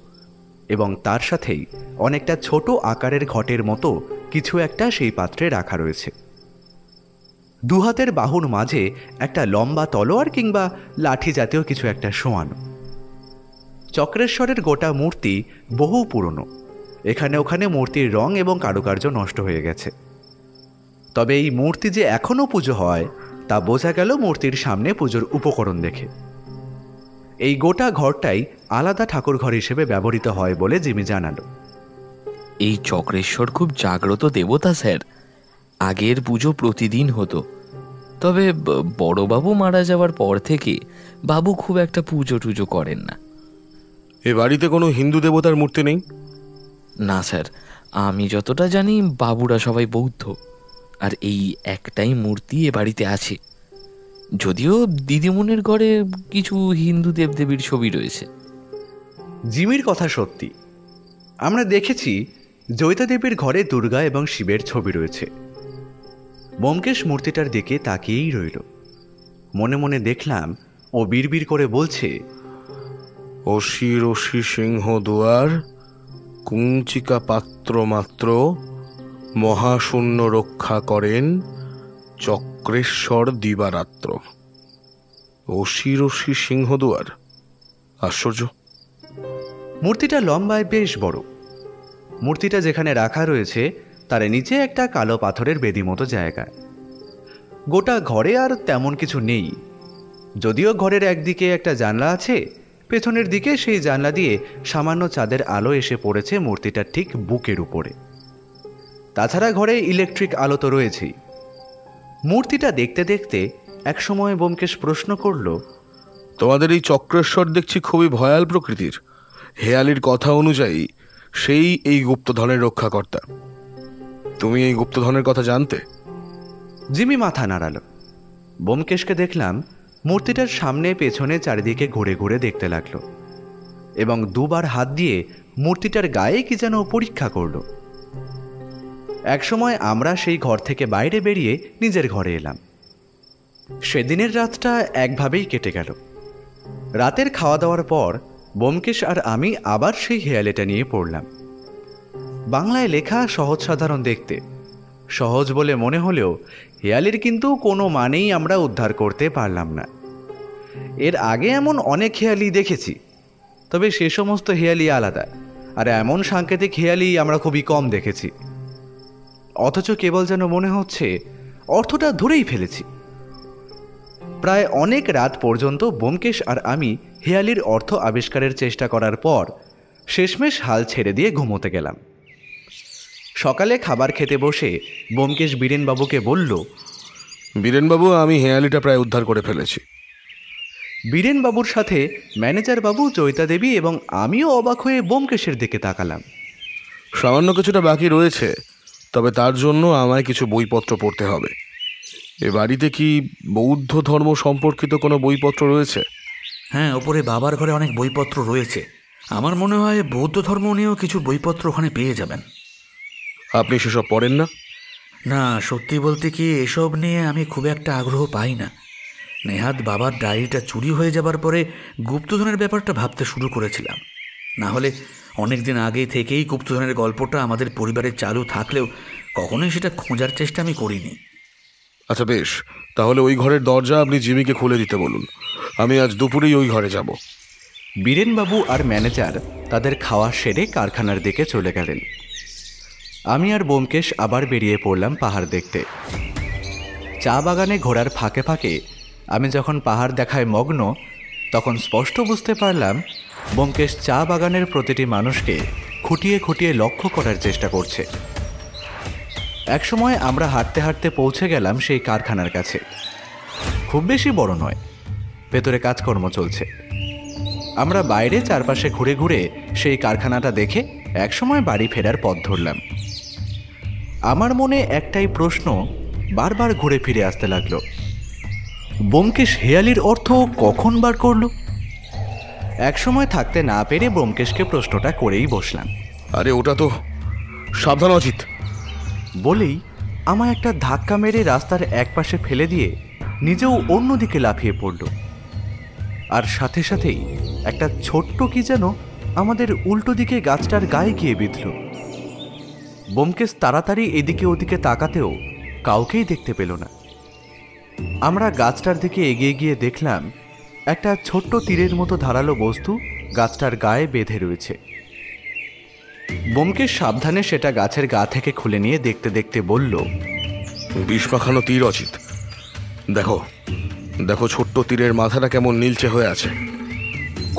এবং তার সাথেই অনেকটা ছোট আকারের ঘটের মতো কিছু একটা সেই পাত্রে রাখা রয়েছে। দুহাতের বাহুর মাঝে একটা লম্বা তলোয়ার কিংবা লাঠি জাতীয় কিছু একটা শোয়ানো। চক্রেশ্বরের গোটা মূর্তি বহু পুরনো, এখানে ওখানে মূর্তির রং এবং কারুকার্য নষ্ট হয়ে গেছে। তবে এই মূর্তি যে এখনও পুজো হয় তা বোঝা গেল মূর্তির সামনে পুজোর উপকরণ দেখে। এই গোটা ঘরটাই আলাদা ঠাকুর ঘর হিসেবে ব্যবহৃত হয় বলে জিমি জানালো। এই চক্রেশ্বর খুব জাগ্রত দেবতা স্যার। আগের পুজো প্রতিদিন হতো, তবে বড়বাবু মারা যাওয়ার পর থেকে বাবু খুব একটা পুজো টুজো করেন না। এ বাড়িতে কোনো হিন্দু দেবতার মূর্তি নেই? না স্যার, আমি যতটা জানি বাবুরা সবাই বৌদ্ধ, আর এই একটাই মূর্তি এ বাড়িতে আছে। যদিও দিদিমণির ঘরে কিছু হিন্দু দেবদেবীর ছবি রয়েছে। জিমির কথা সত্যি, আমরা দেখেছি জয়িতা দেবীর ঘরে দুর্গা এবং শিবের ছবি রয়েছে। ব্যোমকেশ মূর্তিটার দিকে তাকিয়েই রইল। মনে মনে দেখলাম ও বিড়বিড় করে বলছে, অসি রশি সিংহ দুয়ার, কুঞ্চিকা পাত্র মাত্র, মহাশূন্য রক্ষা করেন চক্রেশ্বর দিবারাত্র। অসি রশি সিংহ দুয়ার, আশ্চর্য। মূর্তিটা লম্বায় বেশ বড়। মূর্তিটা যেখানে রাখা রয়েছে তার নিচে একটা কালো পাথরের বেদি মতো জায়গা। গোটা ঘরে আর তেমন কিছু নেই, যদিও ঘরের একদিকে একটা জানলা আছে, পেছনের দিকে সেই জানলা দিয়ে সামান্য চাঁদের আলো এসে পড়েছে মূর্তিটার ঠিক বুকের উপরে। তাছাড়া ঘরে ইলেকট্রিক আলো তো রয়েছেই। মূর্তিটা দেখতে দেখতে একসময় ব্যোমকেশ প্রশ্ন করল, তোমাদের এই চক্রেশ্বর দেখছি খুবই ভয়াল প্রকৃতির। হেয়ালির কথা অনুযায়ী সেই এই গুপ্তধনের রক্ষাকর্তা। তুমি এই গুপ্তধনের কথা জানতে? জিমি মাথা নাড়াল। ব্যোমকেশকে দেখলাম মূর্তিটার সামনে পেছনে চারিদিকে ঘুরে ঘুরে দেখতে লাগলো এবং দুবার হাত দিয়ে মূর্তিটার গায়ে কি যেন পরীক্ষা করল। একসময় আমরা সেই ঘর থেকে বাইরে বেরিয়ে নিজের ঘরে এলাম। সেদিনের রাতটা একভাবেই কেটে গেল। রাতের খাওয়া দাওয়ার পর ব্যোমকেশ আর আমি আবার সেই হেয়ালিটা নিয়ে পড়লাম। বাংলায় লেখা সহজ সাধারণ দেখতে, সহজ বলে মনে হলেও হেয়ালির কিন্তু কোনো মানেই আমরা উদ্ধার করতে পারলাম না। এর আগে এমন অনেক হেয়ালি দেখেছি, তবে সে সমস্ত হেয়ালি আলাদা, আর এমন সাংকেতিক হেয়ালি আমরা খুবই কম দেখেছি। অথচ কেবল যেন মনে হচ্ছে অর্থটা ধরেই ফেলেছি। প্রায় অনেক রাত পর্যন্ত ব্যোমকেশ আর আমি হেয়ালির অর্থ আবিষ্কারের চেষ্টা করার পর শেষমেশ হাল ছেড়ে দিয়ে ঘুমোতে গেলাম। সকালে খাবার খেতে বসে ব্যোমকেশ বীরেনবাবুকে বলল, বীরেনবাবু, আমি হেয়ালিটা প্রায় উদ্ধার করে ফেলেছি। বীরেনবাবুর সাথে ম্যানেজার বাবু, জয়িতা দেবী এবং আমিও অবাক হয়ে ব্যোমকেশের দিকে তাকালাম। সামান্য কিছুটা বাকি রয়েছে, তবে তার জন্য আমায় কিছু বইপত্র পড়তে হবে। এ বাড়িতে কি বৌদ্ধ ধর্ম সম্পর্কিত কোনো বইপত্র রয়েছে? হ্যাঁ, ওপরে বাবার ঘরে অনেক বইপত্র রয়েছে। আমার মনে হয় বৌদ্ধ ধর্ম নিয়েও কিছু বইপত্র ওখানে পেয়ে যাবেন। আপনি সেসব পড়েন না? না, সত্যি বলতে কি এসব নিয়ে আমি খুব একটা আগ্রহ পাই না। নেহাত বাবার ডায়েরিটা চুরি হয়ে যাবার পরে গুপ্তধনের ব্যাপারটা ভাবতে শুরু করেছিলাম, না হলে অনেক দিন আগে থেকেই গুপ্তধনের গল্পটা আমাদের পরিবারে চালু থাকলেও কখনোই সেটা খোঁজার চেষ্টা আমি করিনি। আচ্ছা বেশ, তাহলে ওই ঘরের দরজা আপনি জিমিকে খুলে দিতে বলুন। আমি আজ দুপুরেই ওই ঘরে যাব। বীরেনবাবু আর ম্যানেজার তাদের খাওয়া সেরে কারখানার দিকে চলে গেলেন। আমি আর ব্যোমকেশ আবার বেরিয়ে পড়লাম পাহাড় দেখতে। চা বাগানে ঘোরার ফাঁকে ফাঁকে আমি যখন পাহাড় দেখায় মগ্ন, তখন স্পষ্ট বুঝতে পারলাম ব্যোমকেশ চা বাগানের প্রতিটি মানুষকে খুঁটিয়ে খুঁটিয়ে লক্ষ্য করার চেষ্টা করছে। একসময় আমরা হাঁটতে হাঁটতে পৌঁছে গেলাম সেই কারখানার কাছে। খুব বেশি বড় নয়, ভেতরে কাজকর্ম চলছে। আমরা বাইরে চারপাশে ঘুরে ঘুরে সেই কারখানাটা দেখে একসময় বাড়ি ফেরার পথ ধরলাম। আমার মনে একটাই প্রশ্ন বারবার ঘুরে ফিরে আসতে লাগলো, ব্যোমকেশ হেয়ালির অর্থ কখন বার করলো? একসময় থাকতে না পেরে ব্যোমকেশকে প্রশ্নটা করেই বসলাম। আরে ওটা তো, সাবধান অজিত বলেই আমায় একটা ধাক্কা মেরে রাস্তার একপাশে ফেলে দিয়ে নিজেও অন্যদিকে লাফিয়ে পড়ল। আর সাথে সাথেই একটা ছোট্ট কি যেন আমাদের উল্টো দিকে গাছটার গায়ে গিয়ে বিঁধল। ব্যোমকেশ তাড়াতাড়ি এদিকে ওদিকে তাকাতেও কাউকেই দেখতে পেল না। আমরা গাছটার দিকে এগিয়ে গিয়ে দেখলাম একটা ছোট্ট তীরের মতো ধারালো বস্তু গাছটার গায়ে বেঁধে রয়েছে। ব্যোমকেশ সাবধানে সেটা গাছের গা থেকে খুলে নিয়ে দেখতে দেখতে বলল, বিষ মাখানো তীর অজিত। দেখো দেখো, ছোট্ট তীরের মাথাটা কেমন নীলচে হয়ে আছে।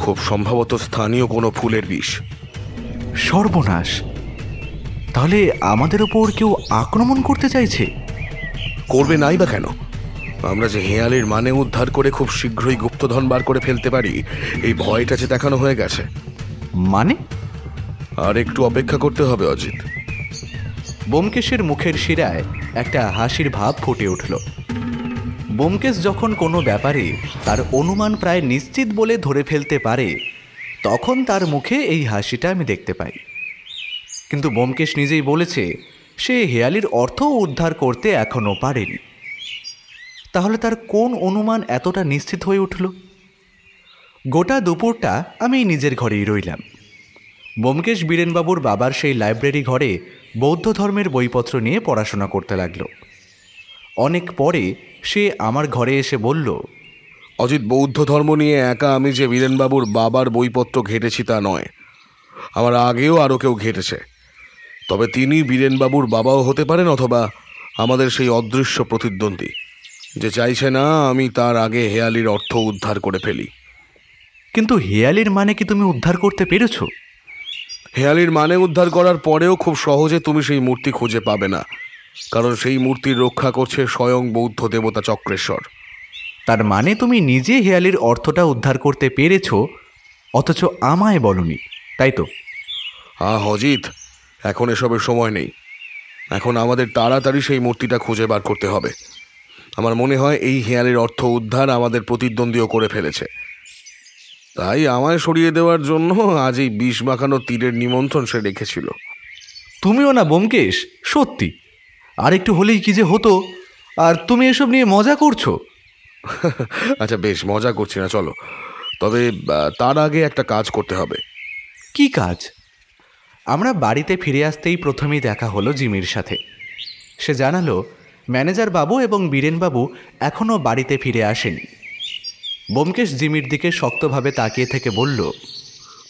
খুব সম্ভবত স্থানীয় কোনো ফুলের বিষ। সর্বনাশ! তাহলে আমাদের ওপর কেউ আক্রমণ করতে চাইছে? করবে নাই বা কেন? আমরা যে হেয়ালের মানে উদ্ধার করে খুব শীঘ্রই গুপ্তধন বার করে ফেলতে পারি, এই ভয়টা যে দেখানো হয়ে গেছে। মানে? আর একটু অপেক্ষা করতে হবে অজিত। ব্যোমকেশের মুখের শিরায় একটা হাসির ভাব ফুটে উঠল। ব্যোমকেশ যখন কোনো ব্যাপারে তার অনুমান প্রায় নিশ্চিত বলে ধরে ফেলতে পারে, তখন তার মুখে এই হাসিটা আমি দেখতে পাই। কিন্তু ব্যোমকেশ নিজেই বলেছে সে হেয়ালির অর্থ উদ্ধার করতে এখনো পারেনি। তাহলে তার কোন অনুমান এতটা নিশ্চিত হয়ে উঠল? গোটা দুপুরটা আমি নিজের ঘরেই রইলাম। ব্যোমকেশ বীরেনবাবুর বাবার সেই লাইব্রেরি ঘরে বৌদ্ধ ধর্মের বইপত্র নিয়ে পড়াশোনা করতে লাগলো। অনেক পরে সে আমার ঘরে এসে বলল, অজিত, বৌদ্ধ ধর্ম নিয়ে একা আমি যে বীরেনবাবুর বাবার বইপত্র ঘেটেছি তা নয়, আমার আগেও আরও কেউ ঘেটেছে। তবে তিনি বীরেনবাবুর বাবাও হতে পারেন, অথবা আমাদের সেই অদৃশ্য প্রতিদ্বন্দ্বী যে চাইছে না আমি তার আগে হেয়ালির অর্থ উদ্ধার করে ফেলি। কিন্তু হেয়ালির মানে কি তুমি উদ্ধার করতে পেরেছ? হেয়ালির মানে উদ্ধার করার পরেও খুব সহজে তুমি সেই মূর্তি খুঁজে পাবে না, কারণ সেই মূর্তির রক্ষা করছে স্বয়ং বৌদ্ধ দেবতা চক্রেশ্বর। তার মানে তুমি নিজে হেয়ালির অর্থটা উদ্ধার করতে পেরেছ, অথচ আমায় বলনি, তাই তো? অজিত, এখন এসবের সময় নেই। এখন আমাদের তাড়াতাড়ি সেই মূর্তিটা খুঁজে বার করতে হবে। আমার মনে হয় এই হেয়ালির অর্থ উদ্ধার আমাদের প্রতিদ্বন্দ্বীও করে ফেলেছে। তাই আমায় সরিয়ে দেওয়ার জন্য আজ এই বিষ মাখানো তীরের নিমন্ত্রণ সে রেখেছিল। তুমিও না ব্যোমকেশ, সত্যি আর একটু হলেই কি যে হতো, আর তুমি এসব নিয়ে মজা করছো। আচ্ছা বেশ, মজা করছি না, চলো। তবে তার আগে একটা কাজ করতে হবে। কি কাজ? আমরা বাড়িতে ফিরে আসতেই প্রথমেই দেখা হলো জিমির সাথে। সে জানালো ম্যানেজার বাবু এবং বীরেনবাবু এখনও বাড়িতে ফিরে আসেনি। ব্যোমকেশ জিমির দিকে শক্তভাবে তাকিয়ে থেকে বলল,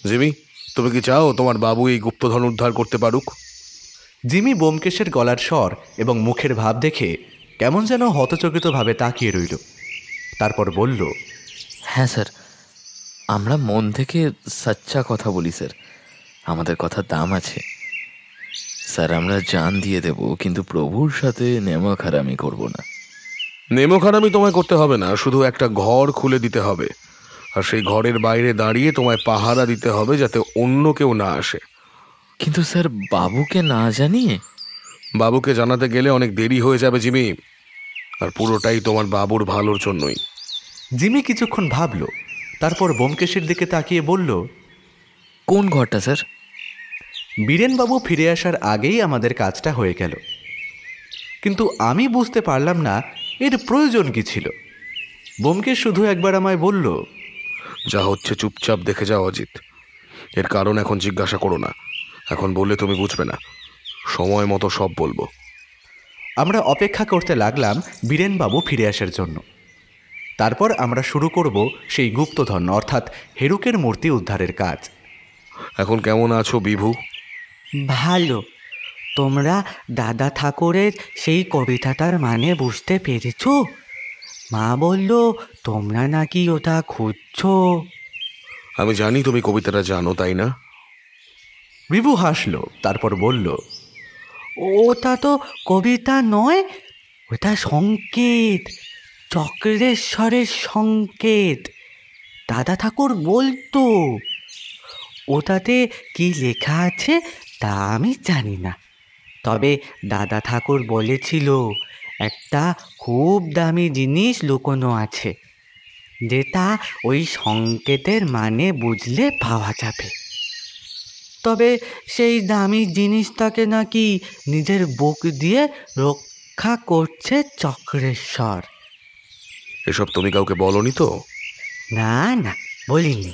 জিমি, তুমি কি চাও তোমার বাবু এই গুপ্তধন উদ্ধার করতে পারুক? জিমি ব্যোমকেশের গলার স্বর এবং মুখের ভাব দেখে কেমন যেন হতচকিতভাবে তাকিয়ে রইল। তারপর বলল, হ্যাঁ স্যার, আমরা মন থেকে সচ্চা কথা বলি স্যার। আমাদের কথার দাম আছে স্যার। আমরা জান দিয়ে দেব, কিন্তু প্রভুর সাথে নেমখারামি করব না। নেমখারামি তোমায় করতে হবে না, শুধু একটা ঘর খুলে দিতে হবে, আর সেই ঘরের বাইরে দাঁড়িয়ে তোমায় পাহারা দিতে হবে যাতে অন্য কেউ না আসে। কিন্তু স্যার, বাবুকে না জানিয়ে? বাবুকে জানাতে গেলে অনেক দেরি হয়ে যাবে জিমি, আর পুরোটাই তোমার বাবুর ভালোর জন্যই। জিমি কিছুক্ষণ ভাবল, তারপর ব্যোমকেশের দিকে তাকিয়ে বলল, কোন ঘরটা স্যার? বীরেনবাবু ফিরে আসার আগেই আমাদের কাজটা হয়ে গেল, কিন্তু আমি বুঝতে পারলাম না এর প্রয়োজন কি ছিল। ব্যোমকেশ শুধু একবার আমায় বলল, যা হচ্ছে চুপচাপ দেখে যাও অজিত। এর কারণ এখন জিজ্ঞাসা করো না, এখন বললে তুমি বুঝবে না, সময় মতো সব বলবো। আমরা অপেক্ষা করতে লাগলাম বীরেনবাবু ফিরে আসার জন্য। তারপর আমরা শুরু করব সেই গুপ্তধন অর্থাৎ হেরুকের মূর্তি উদ্ধারের কাজ। এখন কেমন আছো বিভু? ভালো। তোমরা দাদা ঠাকুরের সেই কবিতাটার মানে বুঝতে পেরেছ? মা বলল তোমরা নাকি ওটা খুঁজছো। আমি জানি তুমি কবিতাটা জানো, তাই না? বিভু হাসল, তারপর বলল, ওটা তো কবিতা নয়, ওটা সংকেত, চক্রেশ্বরের সংকেত। দাদা ঠাকুর বলতো। ওটাতে কি লেখা আছে তা আমি জানি না, তবে দাদা ঠাকুর বলেছিল একটা খুব দামি জিনিস লুকোনো আছে, যেটা ওই সংকেতের মানে বুঝলে পাওয়া যাবে। তবে সেই দামি জিনিসটাকে নাকি নিজের বুক দিয়ে রক্ষা করছে চক্রেশ্বর। এসব তুমি কাউকে বলনি তো? না না, বলিনি।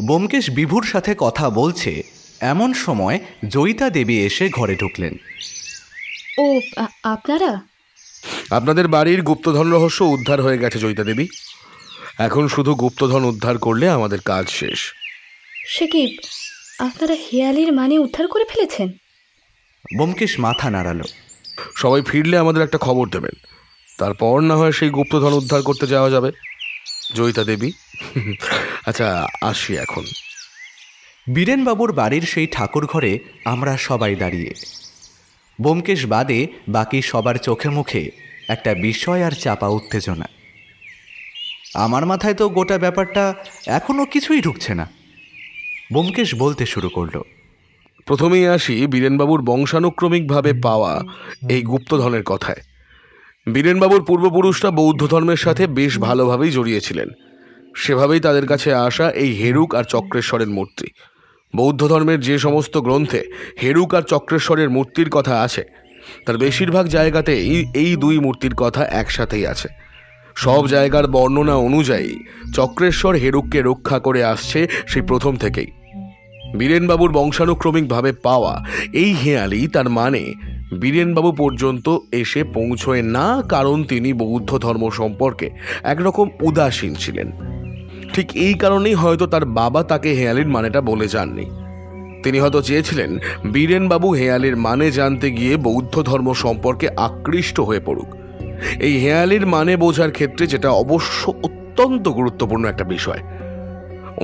ব্যোমকেশ বিভুর সাথে কথা বলছে এমন সময় জয়িতা দেবী এসে ঘরে ঢুকলেন। ও আপনারা? আপনাদের বাড়ির গুপ্তধন রহস্য উদ্ধার হয়ে গেছে জয়িতা দেবী। এখন শুধু গুপ্তধন উদ্ধার করলে আমাদের কাজ শেষ। সে কি, আপনারা হেয়ালির মানে উদ্ধার করে ফেলেছেন? ব্যোমকেশ মাথা নাড়ালো। সবাই ফিরলে আমাদের একটা খবর দেবেন, তারপর না হয় সেই গুপ্তধন উদ্ধার করতে যাওয়া যাবে। জয়িতা দেবী, আচ্ছা আসি এখন। বীরেনবাবুর বাড়ির সেই ঠাকুর ঘরে আমরা সবাই দাঁড়িয়ে। ব্যোমকেশ বাদে বাকি সবার চোখে মুখে একটা বিস্ময় আর চাপা উত্তেজনা। আমার মাথায় তো গোটা ব্যাপারটা এখনো কিছুই ঢুকছে না। ব্যোমকেশ বলতে শুরু করলো, প্রথমেই আসি বীরেনবাবুর বংশানুক্রমিকভাবে পাওয়া এই গুপ্তধনের কথায়। বীরেনবাবুর পূর্বপুরুষরা বৌদ্ধ ধর্মের সাথে বেশ ভালোভাবেই জড়িয়েছিলেন। সেভাবেই তাদের কাছে আসা এই হেরুক আর চক্রেশ্বরের মূর্তি। বৌদ্ধ ধর্মের যে সমস্ত গ্রন্থে হেরুক আর চক্রেশ্বরের মূর্তির কথা আছে, তার বেশিরভাগ জায়গাতেই এই দুই মূর্তির কথা একসাথেই আছে। সব জায়গার বর্ণনা অনুযায়ী চক্রেশ্বর হেরুককে রক্ষা করে আসছে সেই প্রথম থেকেই। বীরেনবাবুর বংশানুক্রমিকভাবে পাওয়া এই হেয়ালি তার মানে বীরেনবাবু পর্যন্ত এসে পৌঁছয় না, কারণ তিনি বৌদ্ধ ধর্ম সম্পর্কে একরকম উদাসীন ছিলেন। ঠিক এই কারণেই হয়তো তার বাবা তাকে হেয়ালির মানেটা বলে যাননি। তিনি হয়তো চেয়েছিলেন বীরেনবাবু হেয়ালির মানে জানতে গিয়ে বৌদ্ধ ধর্ম সম্পর্কে আকৃষ্ট হয়ে পড়ুক। এই হেয়ালির মানে বোঝার ক্ষেত্রে যেটা অবশ্য অত্যন্ত গুরুত্বপূর্ণ একটা বিষয়।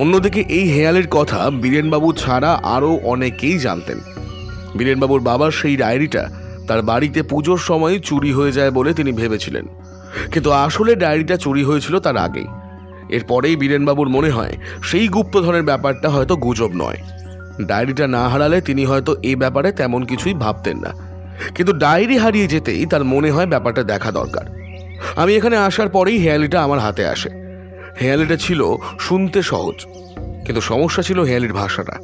অন্যদিকে এই হেয়ালির কথা বীরেনবাবু ছাড়া আরও অনেকেই জানতেন। বীরেনবাবুর বাবার সেই ডায়েরিটা তার বাড়িতে পুজোর সময় চুরি হয়ে যায় বলে তিনি ভেবেছিলেন, কিন্তু আসলে ডায়েরিটা চুরি হয়েছিল তার আগেই। এরপরেই বীরেনবাবুর মনে হয় সেই গুপ্তধনের ব্যাপারটা হয়তো গুজব নয়। ডায়েরিটা না হারালে তিনি হয়তো এই ব্যাপারে তেমন কিছুই ভাবতেন না, কিন্তু ডায়েরি হারিয়ে যেতেই তার মনে হয় ব্যাপারটা দেখা দরকার। আমি এখানে আসার পরেই হেয়ালিটা আমার হাতে আসে। হেয়ালিটা ছিল শুনতে সহজ, কিন্তু সমস্যা ছিল হেয়ালির ভাষাটা।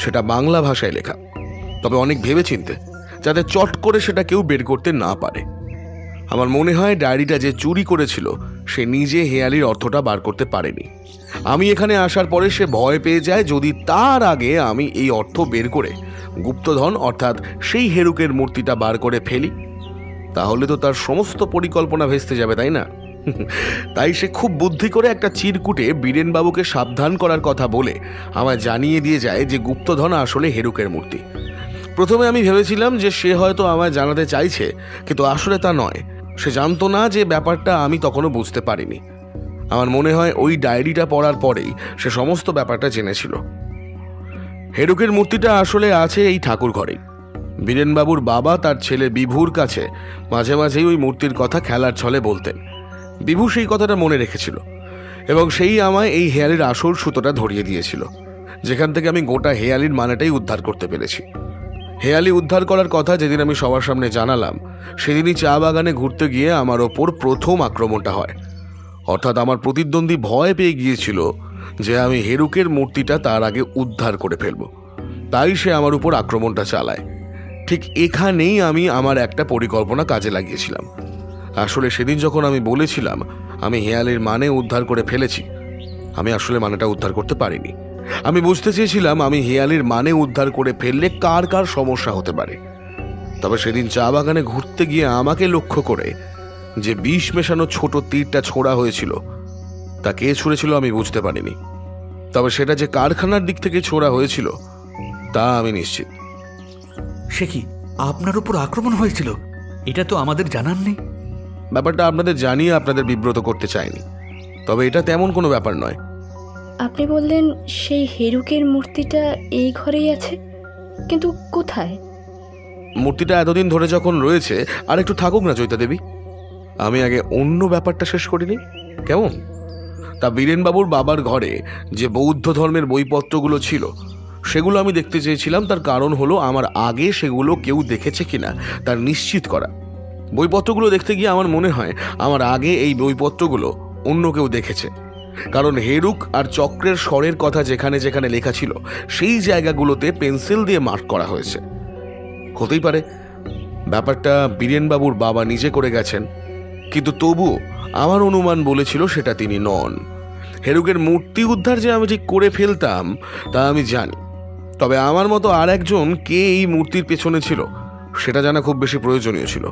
সেটা বাংলা ভাষায় লেখা, তবে অনেক ভেবেচিন্তে, যাতে চট করে সেটা কেউ বের করতে না পারে। আমার মনে হয় ডায়েরিটা যে চুরি করেছিল সে নিজে হেয়ালির অর্থটা বার করতে পারেনি। আমি এখানে আসার পরে সে ভয় পেয়ে যায় যদি তার আগে আমি এই অর্থ বের করে গুপ্তধন অর্থাৎ সেই হেরুকের মূর্তিটা বার করে ফেলি, তাহলে তো তার সমস্ত পরিকল্পনা ভেস্তে যাবে, তাই না? তাই সে খুব বুদ্ধি করে একটা চিরকুটে বীরেনবাবুকে সাবধান করার কথা বলে আমায় জানিয়ে দিয়ে যায় যে গুপ্তধন আসলে হেরুকের মূর্তি। প্রথমে আমি ভেবেছিলাম যে সে হয়তো আমায় জানাতে চাইছে, কিন্তু আসলে তা নয়। সে জানতো না যে ব্যাপারটা আমি তখনও বুঝতে পারিনি। আমার মনে হয় ওই ডায়েরিটা পড়ার পরেই সে সমস্ত ব্যাপারটা জেনেছিল। হেরুকের মূর্তিটা আসলে আছে এই ঠাকুর ঘরেই। বীরেনবাবুর বাবা তার ছেলে বিভুর কাছে মাঝে মাঝেই ওই মূর্তির কথা খেলার ছলে বলতেন। বিভু সেই কথাটা মনে রেখেছিল এবং সেই আমায় এই হেয়ালির আসল সুতোটা ধরিয়ে দিয়েছিল, যেখান থেকে আমি গোটা হেয়ালির মানেটাই উদ্ধার করতে পেরেছি। হেয়ালি উদ্ধার করার কথা যেদিন আমি সবার সামনে জানালাম, সেদিনই চা বাগানে ঘুরতে গিয়ে আমার ওপর প্রথম আক্রমণটা হয়। অর্থাৎ আমার প্রতিদ্বন্দ্বী ভয় পেয়ে গিয়েছিল যে আমি হেরুকের মূর্তিটা তার আগে উদ্ধার করে ফেলব, তাই সে আমার উপর আক্রমণটা চালায়। ঠিক এখানেই আমি আমার একটা পরিকল্পনা কাজে লাগিয়েছিলাম। আসলে সেদিন যখন আমি বলেছিলাম আমি হেয়ালির মানে উদ্ধার করে ফেলেছি, আমি আসলে মানেটা উদ্ধার করতে পারিনি। আমি বুঝতে চেয়েছিলাম আমি হেয়ালির মানে উদ্ধার করে ফেললে কার কার সমস্যা হতে পারে। তবে সেদিন চা বাগানে ঘুরতে গিয়ে আমাকে লক্ষ্য করে যে বিষ মেশানো ছোট তীরটা ছোড়া হয়েছিল তা কে ছুঁড়েছিল আমি বুঝতে পারিনি। তবে সেটা যে কারখানার দিক থেকে ছোড়া হয়েছিল তা আমি নিশ্চিত। সে কি আপনার উপর আক্রমণ হয়েছিল? এটা তো আমাদের জানার নেই। ব্যাপারটা আপনাদের জানিয়ে আপনাদের বিব্রত করতে চাইনি, তবে এটা তেমন কোনো ব্যাপার নয়। আপনি বললেন সেই হেরুকের মূর্তিটা এই ঘরেই আছে, কিন্তু কোথায়? মূর্তিটা এতদিন ধরে যখন রয়েছে আর একটু থাকুক না চৈতা দেবী, আমি আগে অন্য ব্যাপারটা শেষ করিনি কেমন? তা বীরেনবাবুর বাবার ঘরে যে বৌদ্ধ ধর্মের বইপত্রগুলো ছিল সেগুলো আমি দেখতে চেয়েছিলাম। তার কারণ হলো আমার আগে সেগুলো কেউ দেখেছে কিনা তার নিশ্চিত করা। বইপত্রগুলো দেখতে গিয়ে আমার মনে হয় আমার আগে এই বইপত্রগুলো অন্য কেউ দেখেছে, কারণ হেরুক আর চক্রের স্বরের কথা যেখানে যেখানে লেখা ছিল সেই জায়গাগুলোতে পেন্সিল দিয়ে মার্ক করা হয়েছে। হতেই পারে ব্যাপারটা বীরেনবাবুর বাবা নিজে করে গেছেন, কিন্তু তবুও আমার অনুমান বলেছিল সেটা তিনি নন। হেরুকের মূর্তি উদ্ধার যে আমি ঠিক করে ফেলতাম তা আমি জানি, তবে আমার মতো আর একজন কে এই মূর্তির পেছনে ছিল সেটা জানা খুব বেশি প্রয়োজনীয় ছিল।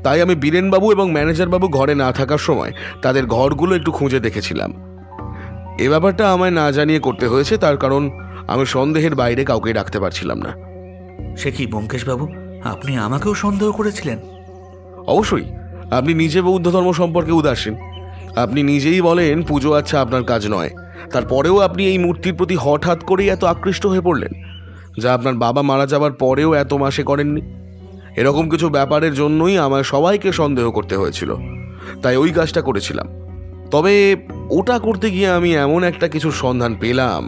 তাই আমি বীরেনবাবু এবং ম্যানেজারবাবু ঘরে না থাকার সময় তাদের ঘরগুলো একটু খুঁজে দেখেছিলাম। এ ব্যাপারটা আমায় না জানিয়ে করতে হয়েছে, তার কারণ আমি সন্দেহের বাইরে কাউকে রাখতে পারছিলাম না। সে কি ব্যোমকেশবাবু, আপনি আমাকেও সন্দেহ করেছিলেন? অবশ্যই, আপনি নিজে বৌদ্ধ ধর্ম সম্পর্কে উদাসীন। আপনি নিজেই বলেন পুজো আচ্ছা আপনার কাজ নয়, তারপরেও আপনি এই মূর্তির প্রতি হঠাৎ করেই এত আকৃষ্ট হয়ে পড়লেন, যা আপনার বাবা মারা যাবার পরেও এত মাসে করেননি। এরকম কিছু ব্যাপারের জন্যই আমায় সবাইকে সন্দেহ করতে হয়েছিল, তাই ওই কাজটা করেছিলাম। তবে ওটা করতে গিয়ে আমি এমন একটা কিছু সন্ধান পেলাম